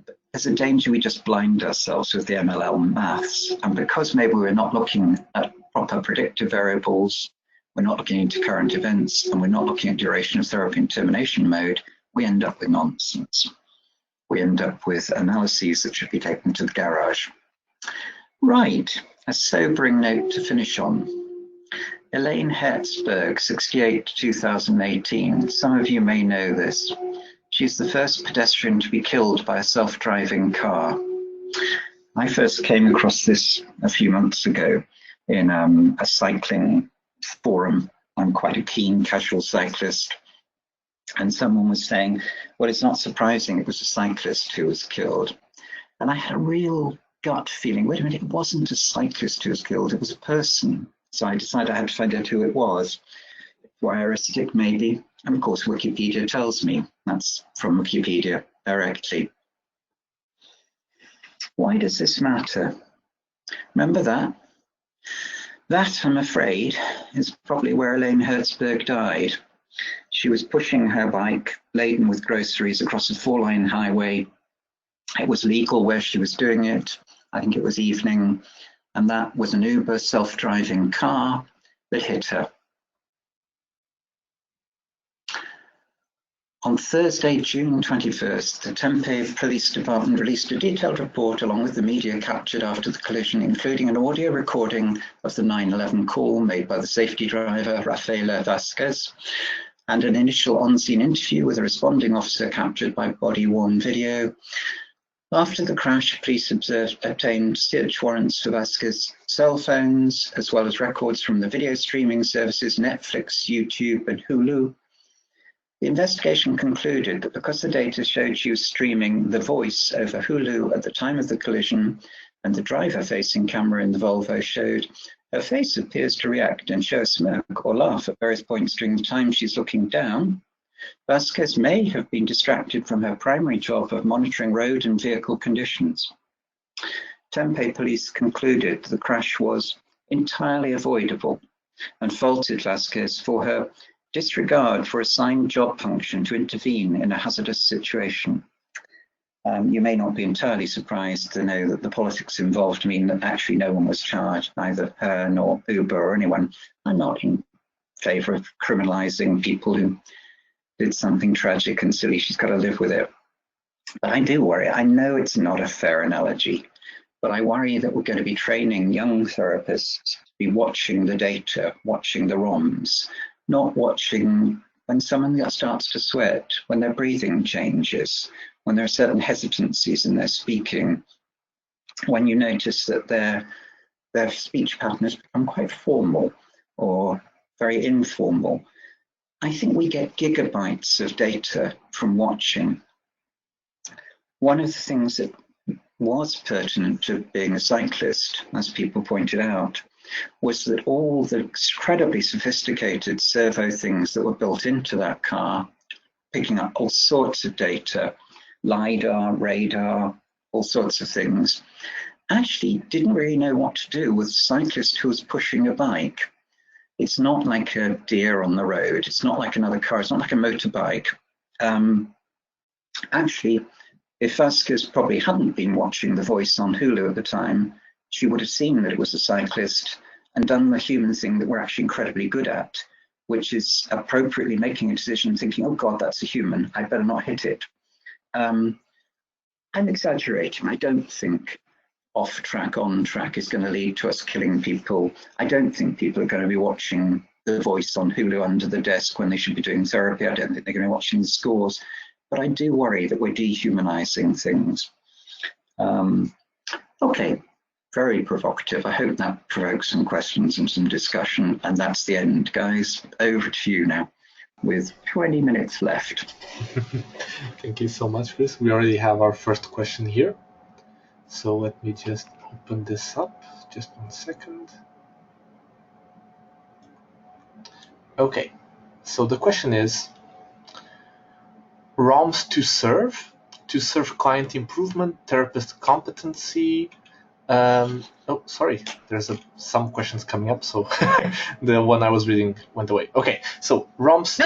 But there's a danger we just blind ourselves with the MLM maths. And because maybe we're not looking at proper predictive variables, we're not looking into current events, and we're not looking at duration of therapy and termination mode, we end up with nonsense. We end up with analyses that should be taken to the garage. Right, a sobering note to finish on. Elaine Hertzberg, 68, 2018. Some of you may know this. She's the first pedestrian to be killed by a self-driving car. I first came across this a few months ago in a cycling forum. I'm quite a keen casual cyclist. And someone was saying, well, it's not surprising it was a cyclist who was killed. And I had a real gut feeling, wait a minute, it wasn't a cyclist who was killed, it was a person. So I decided I had to find out who it was. Voyeuristic, maybe. And of course, Wikipedia tells me. That's from Wikipedia directly. Why does this matter? Remember that? That, I'm afraid, is probably where Elaine Hertzberg died. She was pushing her bike laden with groceries across a 4-lane highway. It was legal where she was doing it. I think it was evening. And that was an Uber self-driving car that hit her. On Thursday, June 21st, the Tempe Police Department released a detailed report along with the media captured after the collision, including an audio recording of the 911 call made by the safety driver, Rafaela Vasquez, and an initial on-scene interview with a responding officer captured by body-worn video. After the crash, police obtained search warrants for Vasquez's cell phones, as well as records from the video streaming services Netflix, YouTube, and Hulu. The investigation concluded that because the data showed she was streaming The Voice over Hulu at the time of the collision, and the driver-facing camera in the Volvo showed her face appears to react and show a smirk or laugh at various points during the time she's looking down, Vasquez may have been distracted from her primary job of monitoring road and vehicle conditions. Tempe police concluded the crash was entirely avoidable and faulted Vasquez for her disregard for assigned job function to intervene in a hazardous situation. You may not be entirely surprised to know that the politics involved mean that actually no one was charged, neither her nor Uber or anyone. I'm not in favor of criminalizing people who did something tragic and silly. She's got to live with it. But I do worry. I know it's not a fair analogy, but I worry that we're going to be training young therapists to be watching the data, watching the ROMs, not watching when someone starts to sweat, when their breathing changes, when there are certain hesitancies in their speaking, when you notice that their speech pattern has become quite formal or very informal. I think we get gigabytes of data from watching. One of the things that was pertinent to being a cyclist, as people pointed out, was that all the incredibly sophisticated servo things that were built into that car, picking up all sorts of data, LiDAR, radar, all sorts of things, actually didn't really know what to do with a cyclist who was pushing a bike. It's not like a deer on the road. It's not like another car. It's not like a motorbike. Actually, if Vasquez probably hadn't been watching The Voice on Hulu at the time, she would have seen that it was a cyclist and done the human thing that we're actually incredibly good at, which is appropriately making a decision, thinking, oh God, that's a human. I better not hit it. I'm exaggerating. I don't think off track, on track is going to lead to us killing people. I don't think people are going to be watching The Voice on Hulu under the desk when they should be doing therapy. I don't think they're going to be watching the scores. But I do worry that we're dehumanizing things. Okay, very provocative. I hope that provokes some questions and some discussion. And that's the end, guys. Over to you now, with 20 minutes left. Thank you so much, Chris. We already have our first question here. So let me just open this up. Just 1 second. Okay, so the question is, ROMs to serve client improvement, therapist competency. Oh, sorry, there's some questions coming up, so the one I was reading went away. Okay, so ROMs.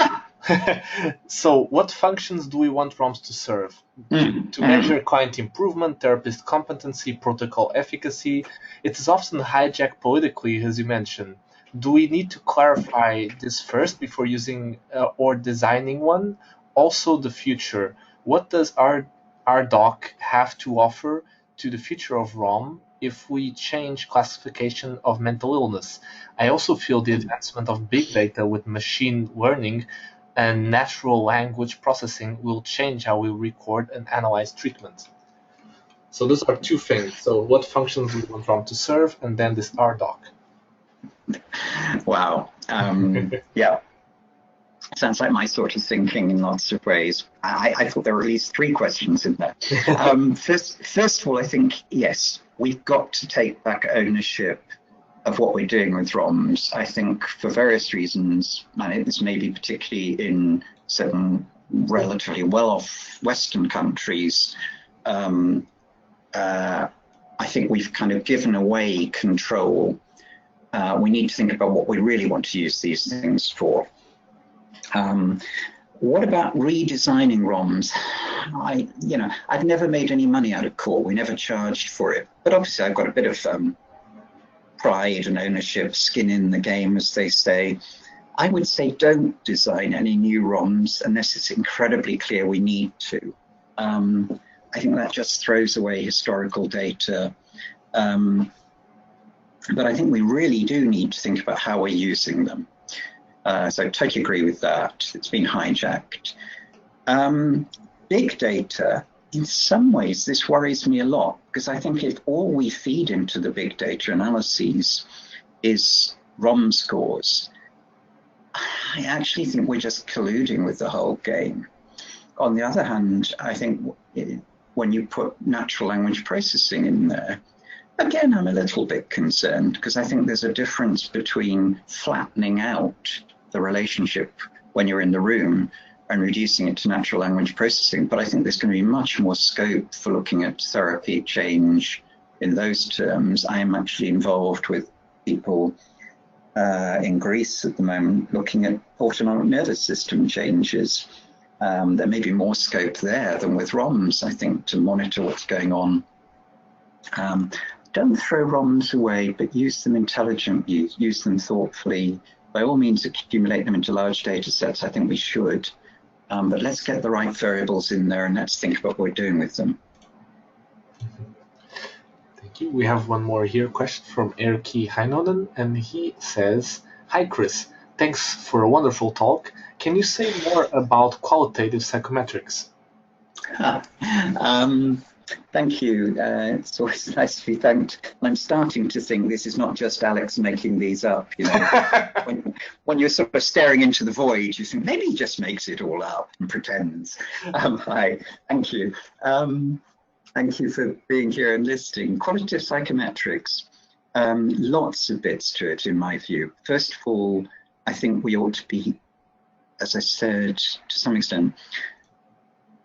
So what functions do we want ROMs to serve? To measure client improvement, therapist competency, protocol efficacy. It is often hijacked politically, as you mentioned. Do we need to clarify this first before using or designing one? Also, the future. What does our doc have to offer to the future of ROM if we change classification of mental illness? I also feel the advancement of big data with machine learning and natural language processing will change how we record and analyze treatment. So those are two things. So what functions do we want ROM to serve, and then this RDoc. Wow. Yeah. Sounds like my sort of thinking in lots of ways. I thought there were at least 3 questions in there. First of all, I think, yes, we've got to take back ownership of what we're doing with ROMs. I think for various reasons, and this may be particularly in certain relatively well-off Western countries, I think we've kind of given away control. We need to think about what we really want to use these things for. What about redesigning ROMs? I've never made any money out of core. We never charged for it. But obviously I've got a bit of pride and ownership, skin in the game, as they say. I would say don't design any new ROMs unless it's incredibly clear we need to. I think that just throws away historical data. But I think we really do need to think about how we're using them. So I totally agree with that. It's been hijacked. Big data, in some ways, this worries me a lot, because I think if all we feed into the big data analyses is ROM scores, I actually think we're just colluding with the whole game. On the other hand, I think when you put natural language processing in there, again, I'm a little bit concerned, because I think there's a difference between flattening out the relationship when you're in the room and reducing it to natural language processing. But I think there's going to be much more scope for looking at therapy change in those terms. I am actually involved with people in Greece at the moment looking at autonomic nervous system changes. There may be more scope there than with ROMs, I think, to monitor what's going on. Don't throw ROMs away, but use them intelligently, use them thoughtfully. By all means, accumulate them into large data sets. I think we should. But let's get the right variables in there and let's think about what we're doing with them. Thank you. We have one more here, question from Erki Heinonen, and he says, "Hi Chris, thanks for a wonderful talk. Can you say more about qualitative psychometrics?" Thank you. It's always nice to be thanked. I'm starting to think this is not just Alex making these up. You know, when you're sort of staring into the void, you think maybe he just makes it all up and pretends. Hi, thank you. Thank you for being here and listening. Qualitative psychometrics, lots of bits to it, in my view. First of all, I think we ought to be, as I said, to some extent,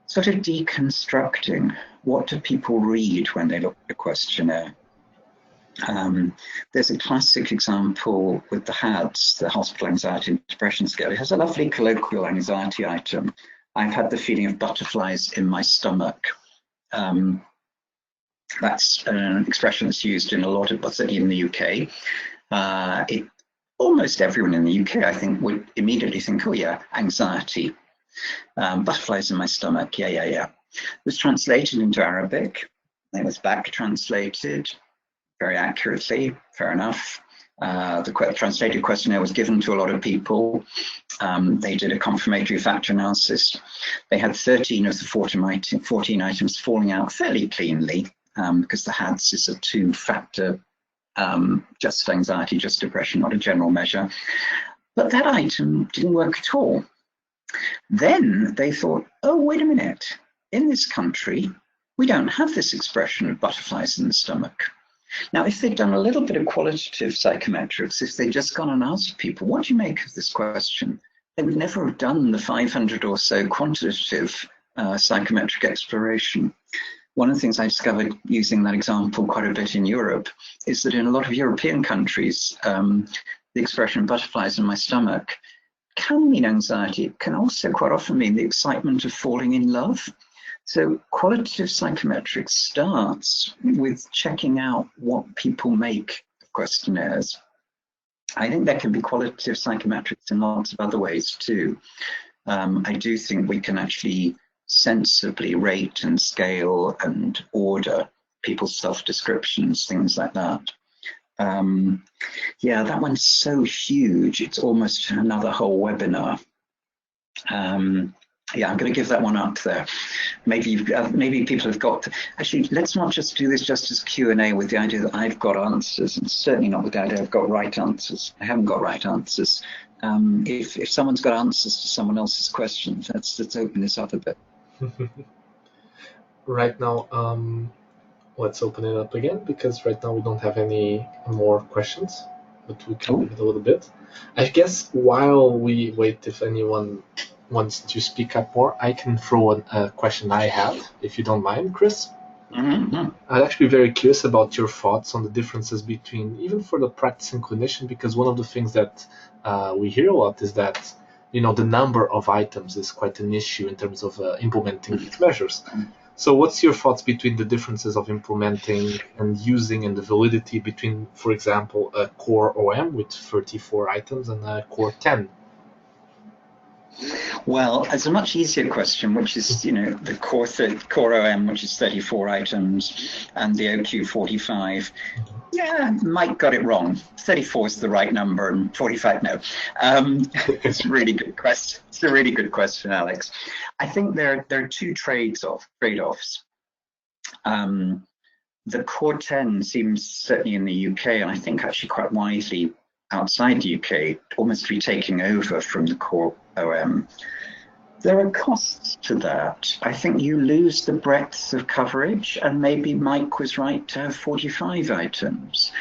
sort of deconstructing what do people read when they look at a questionnaire. There's a classic example with the HADS, the Hospital Anxiety and Depression Scale. It has a lovely colloquial anxiety item. I've had the feeling of butterflies in my stomach. That's an expression that's used in a lot of, certainly in the UK. Almost everyone in the UK, I think, would immediately think, oh yeah, anxiety. Butterflies in my stomach, yeah. It was translated into Arabic. It was back translated very accurately, fair enough. The translated questionnaire was given to a lot of people. They did a confirmatory factor analysis. They had 13 of the 14 items falling out fairly cleanly because the HADS is a 2-factor, just anxiety, just depression, not a general measure. But that item didn't work at all. Then they thought, oh, wait a minute. In this country, we don't have this expression of butterflies in the stomach. Now, if they'd done a little bit of qualitative psychometrics, if they'd just gone and asked people, what do you make of this question? They would never have done the 500 or so quantitative psychometric exploration. One of the things I discovered using that example quite a bit in Europe is that in a lot of European countries, the expression butterflies in my stomach can mean anxiety. It can also quite often mean the excitement of falling in love. So qualitative psychometrics starts with checking out what people make of questionnaires. I think there can be qualitative psychometrics in lots of other ways too. I do think we can actually sensibly rate and scale and order people's self-descriptions, things like that. Yeah, that one's so huge, it's almost another whole webinar. Yeah, I'm going to give that one up there. Maybe people have got, actually, let's not just do this just as Q&A with the idea that I've got answers, and certainly not with the idea I've got right answers. I haven't got right answers. If someone's got answers to someone else's questions, let's open this up a bit. Right now, let's open it up again, because right now we don't have any more questions, but we can give it a little bit. I guess while we wait, if anyone wants to speak up more, I can throw a question I have, if you don't mind, Chris. Mm-hmm. I'd actually be very curious about your thoughts on the differences between, even for the practicing clinician, because one of the things that we hear a lot is that, you know, the number of items is quite an issue in terms of implementing these measures. So what's your thoughts between the differences of implementing and using, and the validity between, for example, a core OM with 34 items and a core 10? Well, it's a much easier question, which is, you know, the core OM, which is 34 items, and the OQ 45. Yeah, Mike got it wrong. 34 is the right number, and 45 no. It's a really good question. It's a really good question, Alex. I think there are two trade-offs. The core 10 seems, certainly in the UK, and I think actually quite widely outside the UK, almost to be taking over from the core OM. There are costs to that. I think you lose the breadth of coverage, and maybe Mike was right to have 45 items.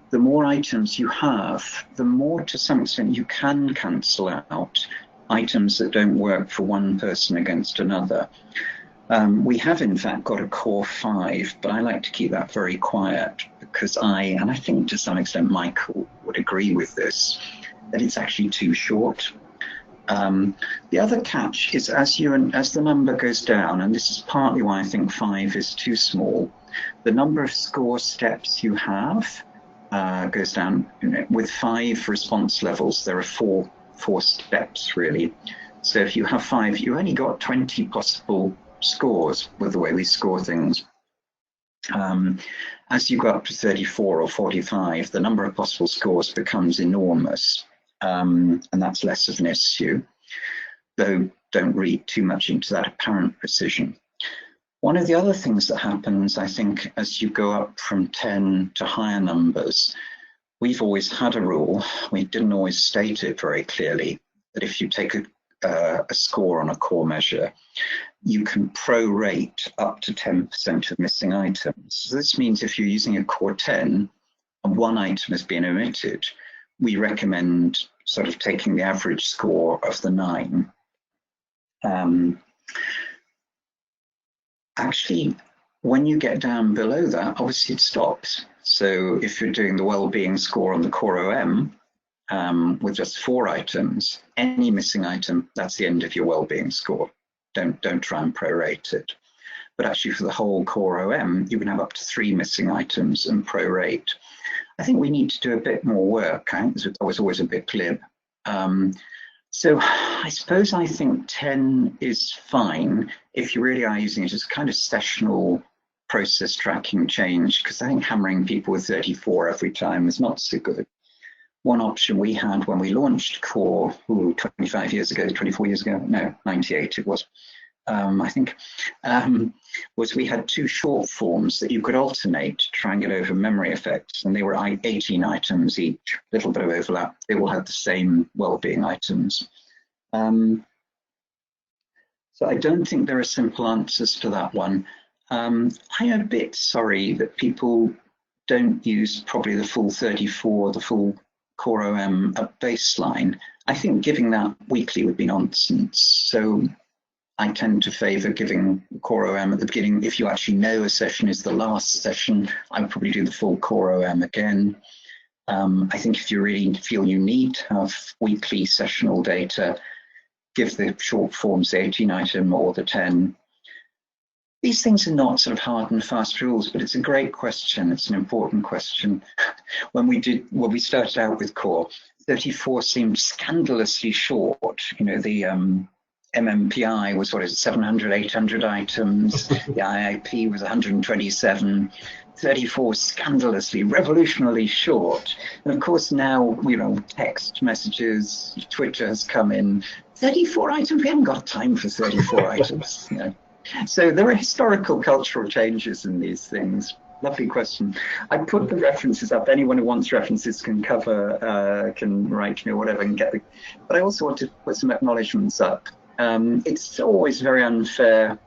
The more items you have, the more, to some extent, you can cancel out items that don't work for one person against another. We have, in fact, got a core 5, but I like to keep that very quiet, because and I think to some extent Michael would agree with this, that it's actually too short. The other catch is as the number goes down, and this is partly why I think 5 is too small, the number of score steps you have goes down. You know, with 5 response levels, there are four steps really. So if you have 5, you only got 20 possible scores with the way we score things. As you go up to 34 or 45, the number of possible scores becomes enormous. And that's less of an issue, though don't read too much into that apparent precision. One of the other things that happens, I think, as you go up from 10 to higher numbers, we've always had a rule, we didn't always state it very clearly, that if you take a score on a core measure, you can prorate up to 10% of missing items. So this means if you're using a core 10 and one item has been omitted, we recommend sort of taking the average score of the 9. Actually, when you get down below that, obviously it stops. So if you're doing the well-being score on the core OM with just 4 items, any missing item, that's the end of your well-being score. Don't try and prorate it. But actually for the whole core OM, you can have up to 3 missing items and prorate. I think we need to do a bit more work. I was always a bit glib. So I suppose I think 10 is fine if you really are using it as kind of sessional process tracking change, because I think hammering people with 34 every time is not so good. One option we had when we launched Core 25 years ago, 24 years ago, no, 98 it was, I think, was we had 2 short forms that you could alternate to try and get over memory effects, and they were 18 items each, a little bit of overlap. They all had the same well-being items. So I don't think there are simple answers to that one. I'm a bit sorry that people don't use probably the full 34, the full core OM at baseline. I think giving that weekly would be nonsense. So I tend to favour giving core OM at the beginning. If you actually know a session is the last session, I would probably do the full core OM again. I think if you really feel you need to have weekly sessional data, give the short forms the 18 item or the 10. These things are not sort of hard and fast rules, but it's a great question. It's an important question. When we started out with core, 34 seemed scandalously short. You know, the MMPI was, 700, 800 items. The IIP was 127. 34 scandalously, revolutionarily short. And of course now, you know, text messages, Twitter has come in. 34 items, we haven't got time for 34 items. You know. So there are historical cultural changes in these things. Lovely question. I put the references up. Anyone who wants references can can write to me or whatever and get the, but I also want to put some acknowledgements up. It's always very unfair.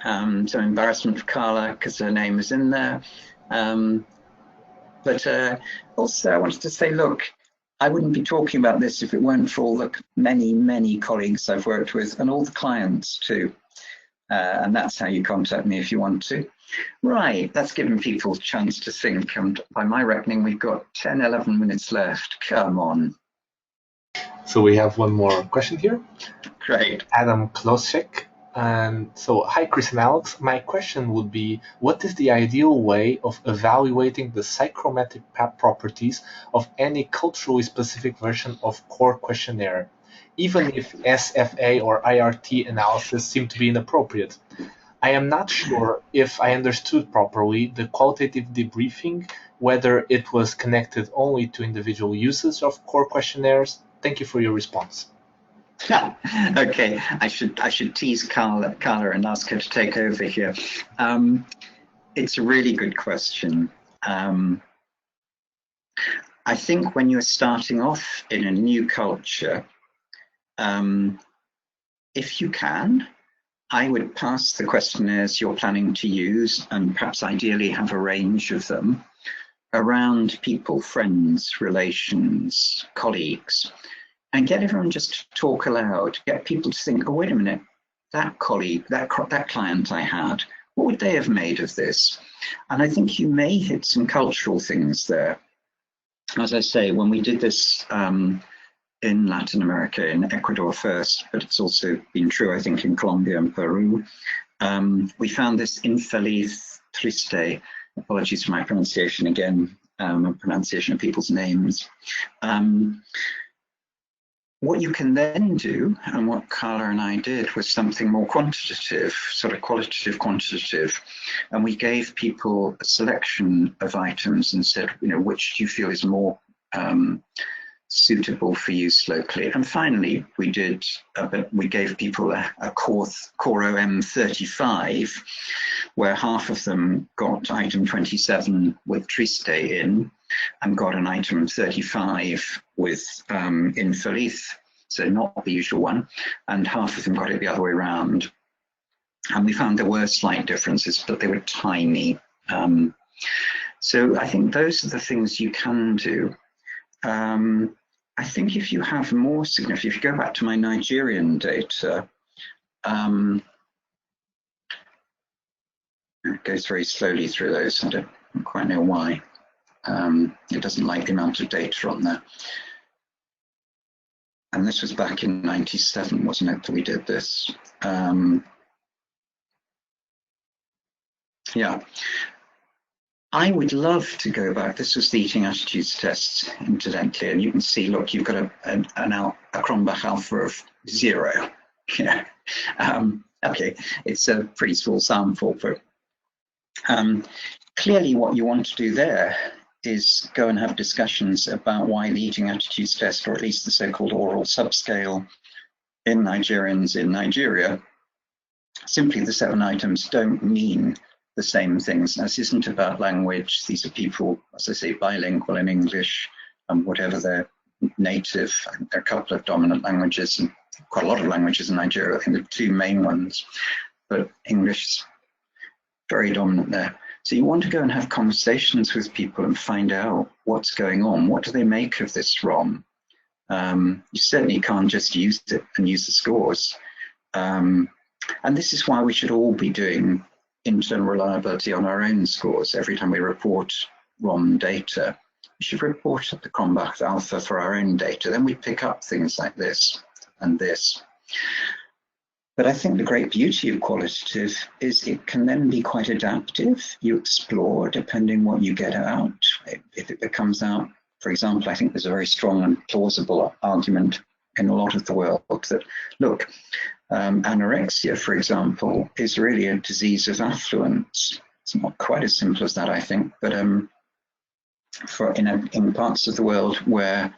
Some embarrassment for Carla because her name is in there. But also I wanted to say, look, I wouldn't be talking about this if it weren't for all the many, many colleagues I've worked with and all the clients too. And that's how you contact me if you want to. Right, that's given people a chance to think. And by my reckoning, we've got 10, 11 minutes left. Come on. So we have one more question here. Great. Adam Klosek. And so, hi, Chris and Alex. My question would be, what is the ideal way of evaluating the psychometric properties of any culturally specific version of core questionnaire, even if SFA or IRT analysis seem to be inappropriate? I am not sure if I understood properly the qualitative debriefing, whether it was connected only to individual uses of core questionnaires. Thank you for your response. Okay, I should tease Carla and ask her to take over here. It's a really good question. I think when you're starting off in a new culture, if you can, I would pass the questionnaires you're planning to use and perhaps ideally have a range of them around people, friends, relations, colleagues, and get everyone just to talk aloud, get people to think, oh, wait a minute, that colleague, that client I had, what would they have made of this? And I think you may hit some cultural things there. As I say, when we did this in Latin America, in Ecuador first, but it's also been true, I think, in Colombia and Peru, we found this infeliz triste, apologies for my pronunciation again, pronunciation of people's names. What you can then do, and what Carla and I did, was something more quantitative, sort of qualitative, quantitative. And we gave people a selection of items and said, you know, which do you feel is more suitable for use locally. And finally, we gave people a core OM 35, where half of them got item 27 with triste in, and got an item 35 with infeliz, so not the usual one, and half of them got it the other way around. And we found there were slight differences, but they were tiny. So I think those are the things you can do. I think if you have more significant, if you go back to my Nigerian data, it goes very slowly through those. I don't quite know why. It doesn't like the amount of data on there. And this was back in 97, wasn't it, that we did this? Yeah. I would love to go back. This was the eating attitudes test, incidentally, and you can see, look, you've got a Cronbach alpha of 0. Yeah. Okay, it's a pretty small sample, but clearly what you want to do there is go and have discussions about why the eating attitudes test, or at least the so-called oral subscale in Nigerians in Nigeria, simply the 7 items don't mean the same things. This isn't about language. These are people, as I say, bilingual in English and whatever their native. There are a couple of dominant languages and quite a lot of languages in Nigeria. I think the 2 main ones, but English is very dominant there. So you want to go and have conversations with people and find out what's going on. What do they make of this ROM? You certainly can't just use it and use the scores. And this is why we should all be doing internal reliability on our own scores. Every time we report ROM data, we should report the Cronbach alpha for our own data. Then we pick up things like this and this. But I think the great beauty of qualitative is it can then be quite adaptive. You explore depending what you get out. If it becomes out, for example, I think there's a very strong and plausible argument in a lot of the world that, look, anorexia, for example, is really a disease of affluence. It's not quite as simple as that, I think, but in parts of the world where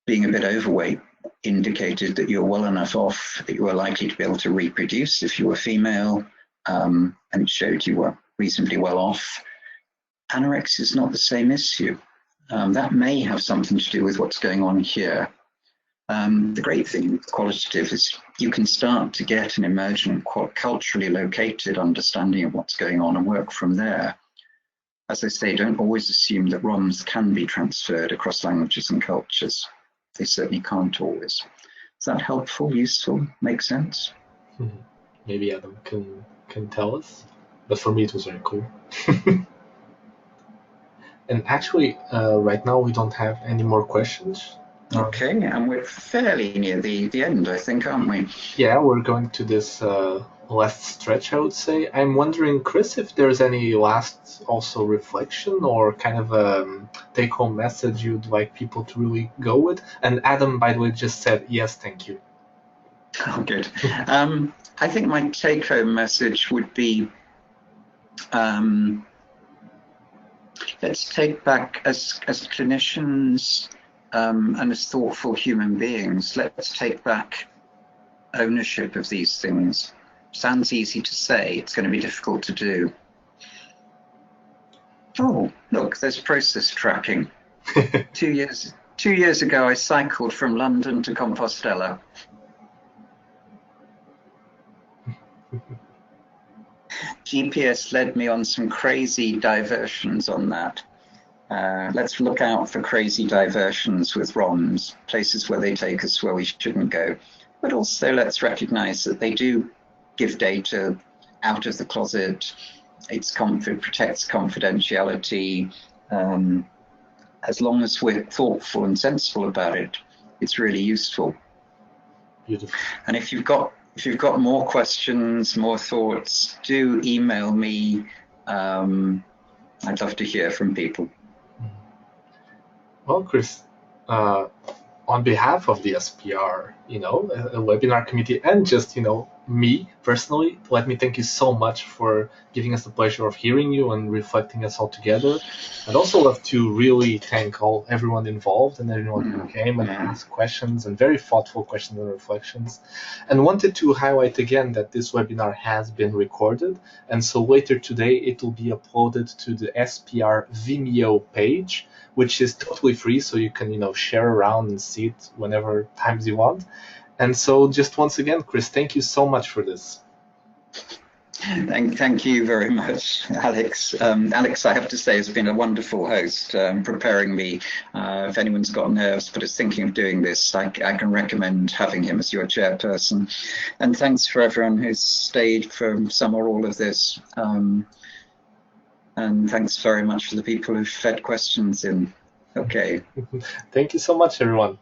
being a bit overweight indicated that you're well enough off that you were likely to be able to reproduce if you were female, and it showed you were reasonably well off. Anorexia is not the same issue. That may have something to do with what's going on here. The great thing with qualitative is you can start to get an emergent, culturally located understanding of what's going on and work from there. As I say, don't always assume that ROMs can be transferred across languages and cultures. They certainly can't always. Is that helpful, useful, make sense? Maybe Adam can tell us, but for me it was very cool. And actually, right now we don't have any more questions. Okay, and we're fairly near the end, I think, aren't we? Yeah, we're going to this last stretch, I would say. I'm wondering, Chris, if there's any last also reflection or kind of a take-home message you'd like people to really go with. And Adam, by the way, just said, yes, thank you. Oh, good. I think my take-home message would be, let's take back as clinicians, and as thoughtful human beings, let's take back ownership of these things. Sounds easy to say, it's going to be difficult to do. Oh, look, there's process tracking. 2 years ago, I cycled from London to Compostela. GPS led me on some crazy diversions on that. Let's look out for crazy diversions with ROMs, places where they take us where we shouldn't go. But also let's recognize that they do give data out of the closet. It protects confidentiality. As long as we're thoughtful and sensible about it, it's really useful. Beautiful. And if you've got more questions, more thoughts, do email me. I'd love to hear from people. Well, Chris, on behalf of the SPR, a webinar committee, and just, me personally, let me thank you so much for giving us the pleasure of hearing you and reflecting us all together. I'd also love to really thank everyone involved and everyone who came and asked questions, and very thoughtful questions and reflections. And wanted to highlight again that this webinar has been recorded, and so later today it will be uploaded to the SPR Vimeo page, which is totally free, so you can share around and see it whenever times you want. And so just once again, Chris, thank you so much for this. Thank you very much, Alex. Alex, I have to say, has been a wonderful host, preparing me. If anyone's got nerves but is thinking of doing this, I can recommend having him as your chairperson. And thanks for everyone who's stayed for some or all of this. And thanks very much for the people who've fed questions in. Okay. Thank you so much, everyone.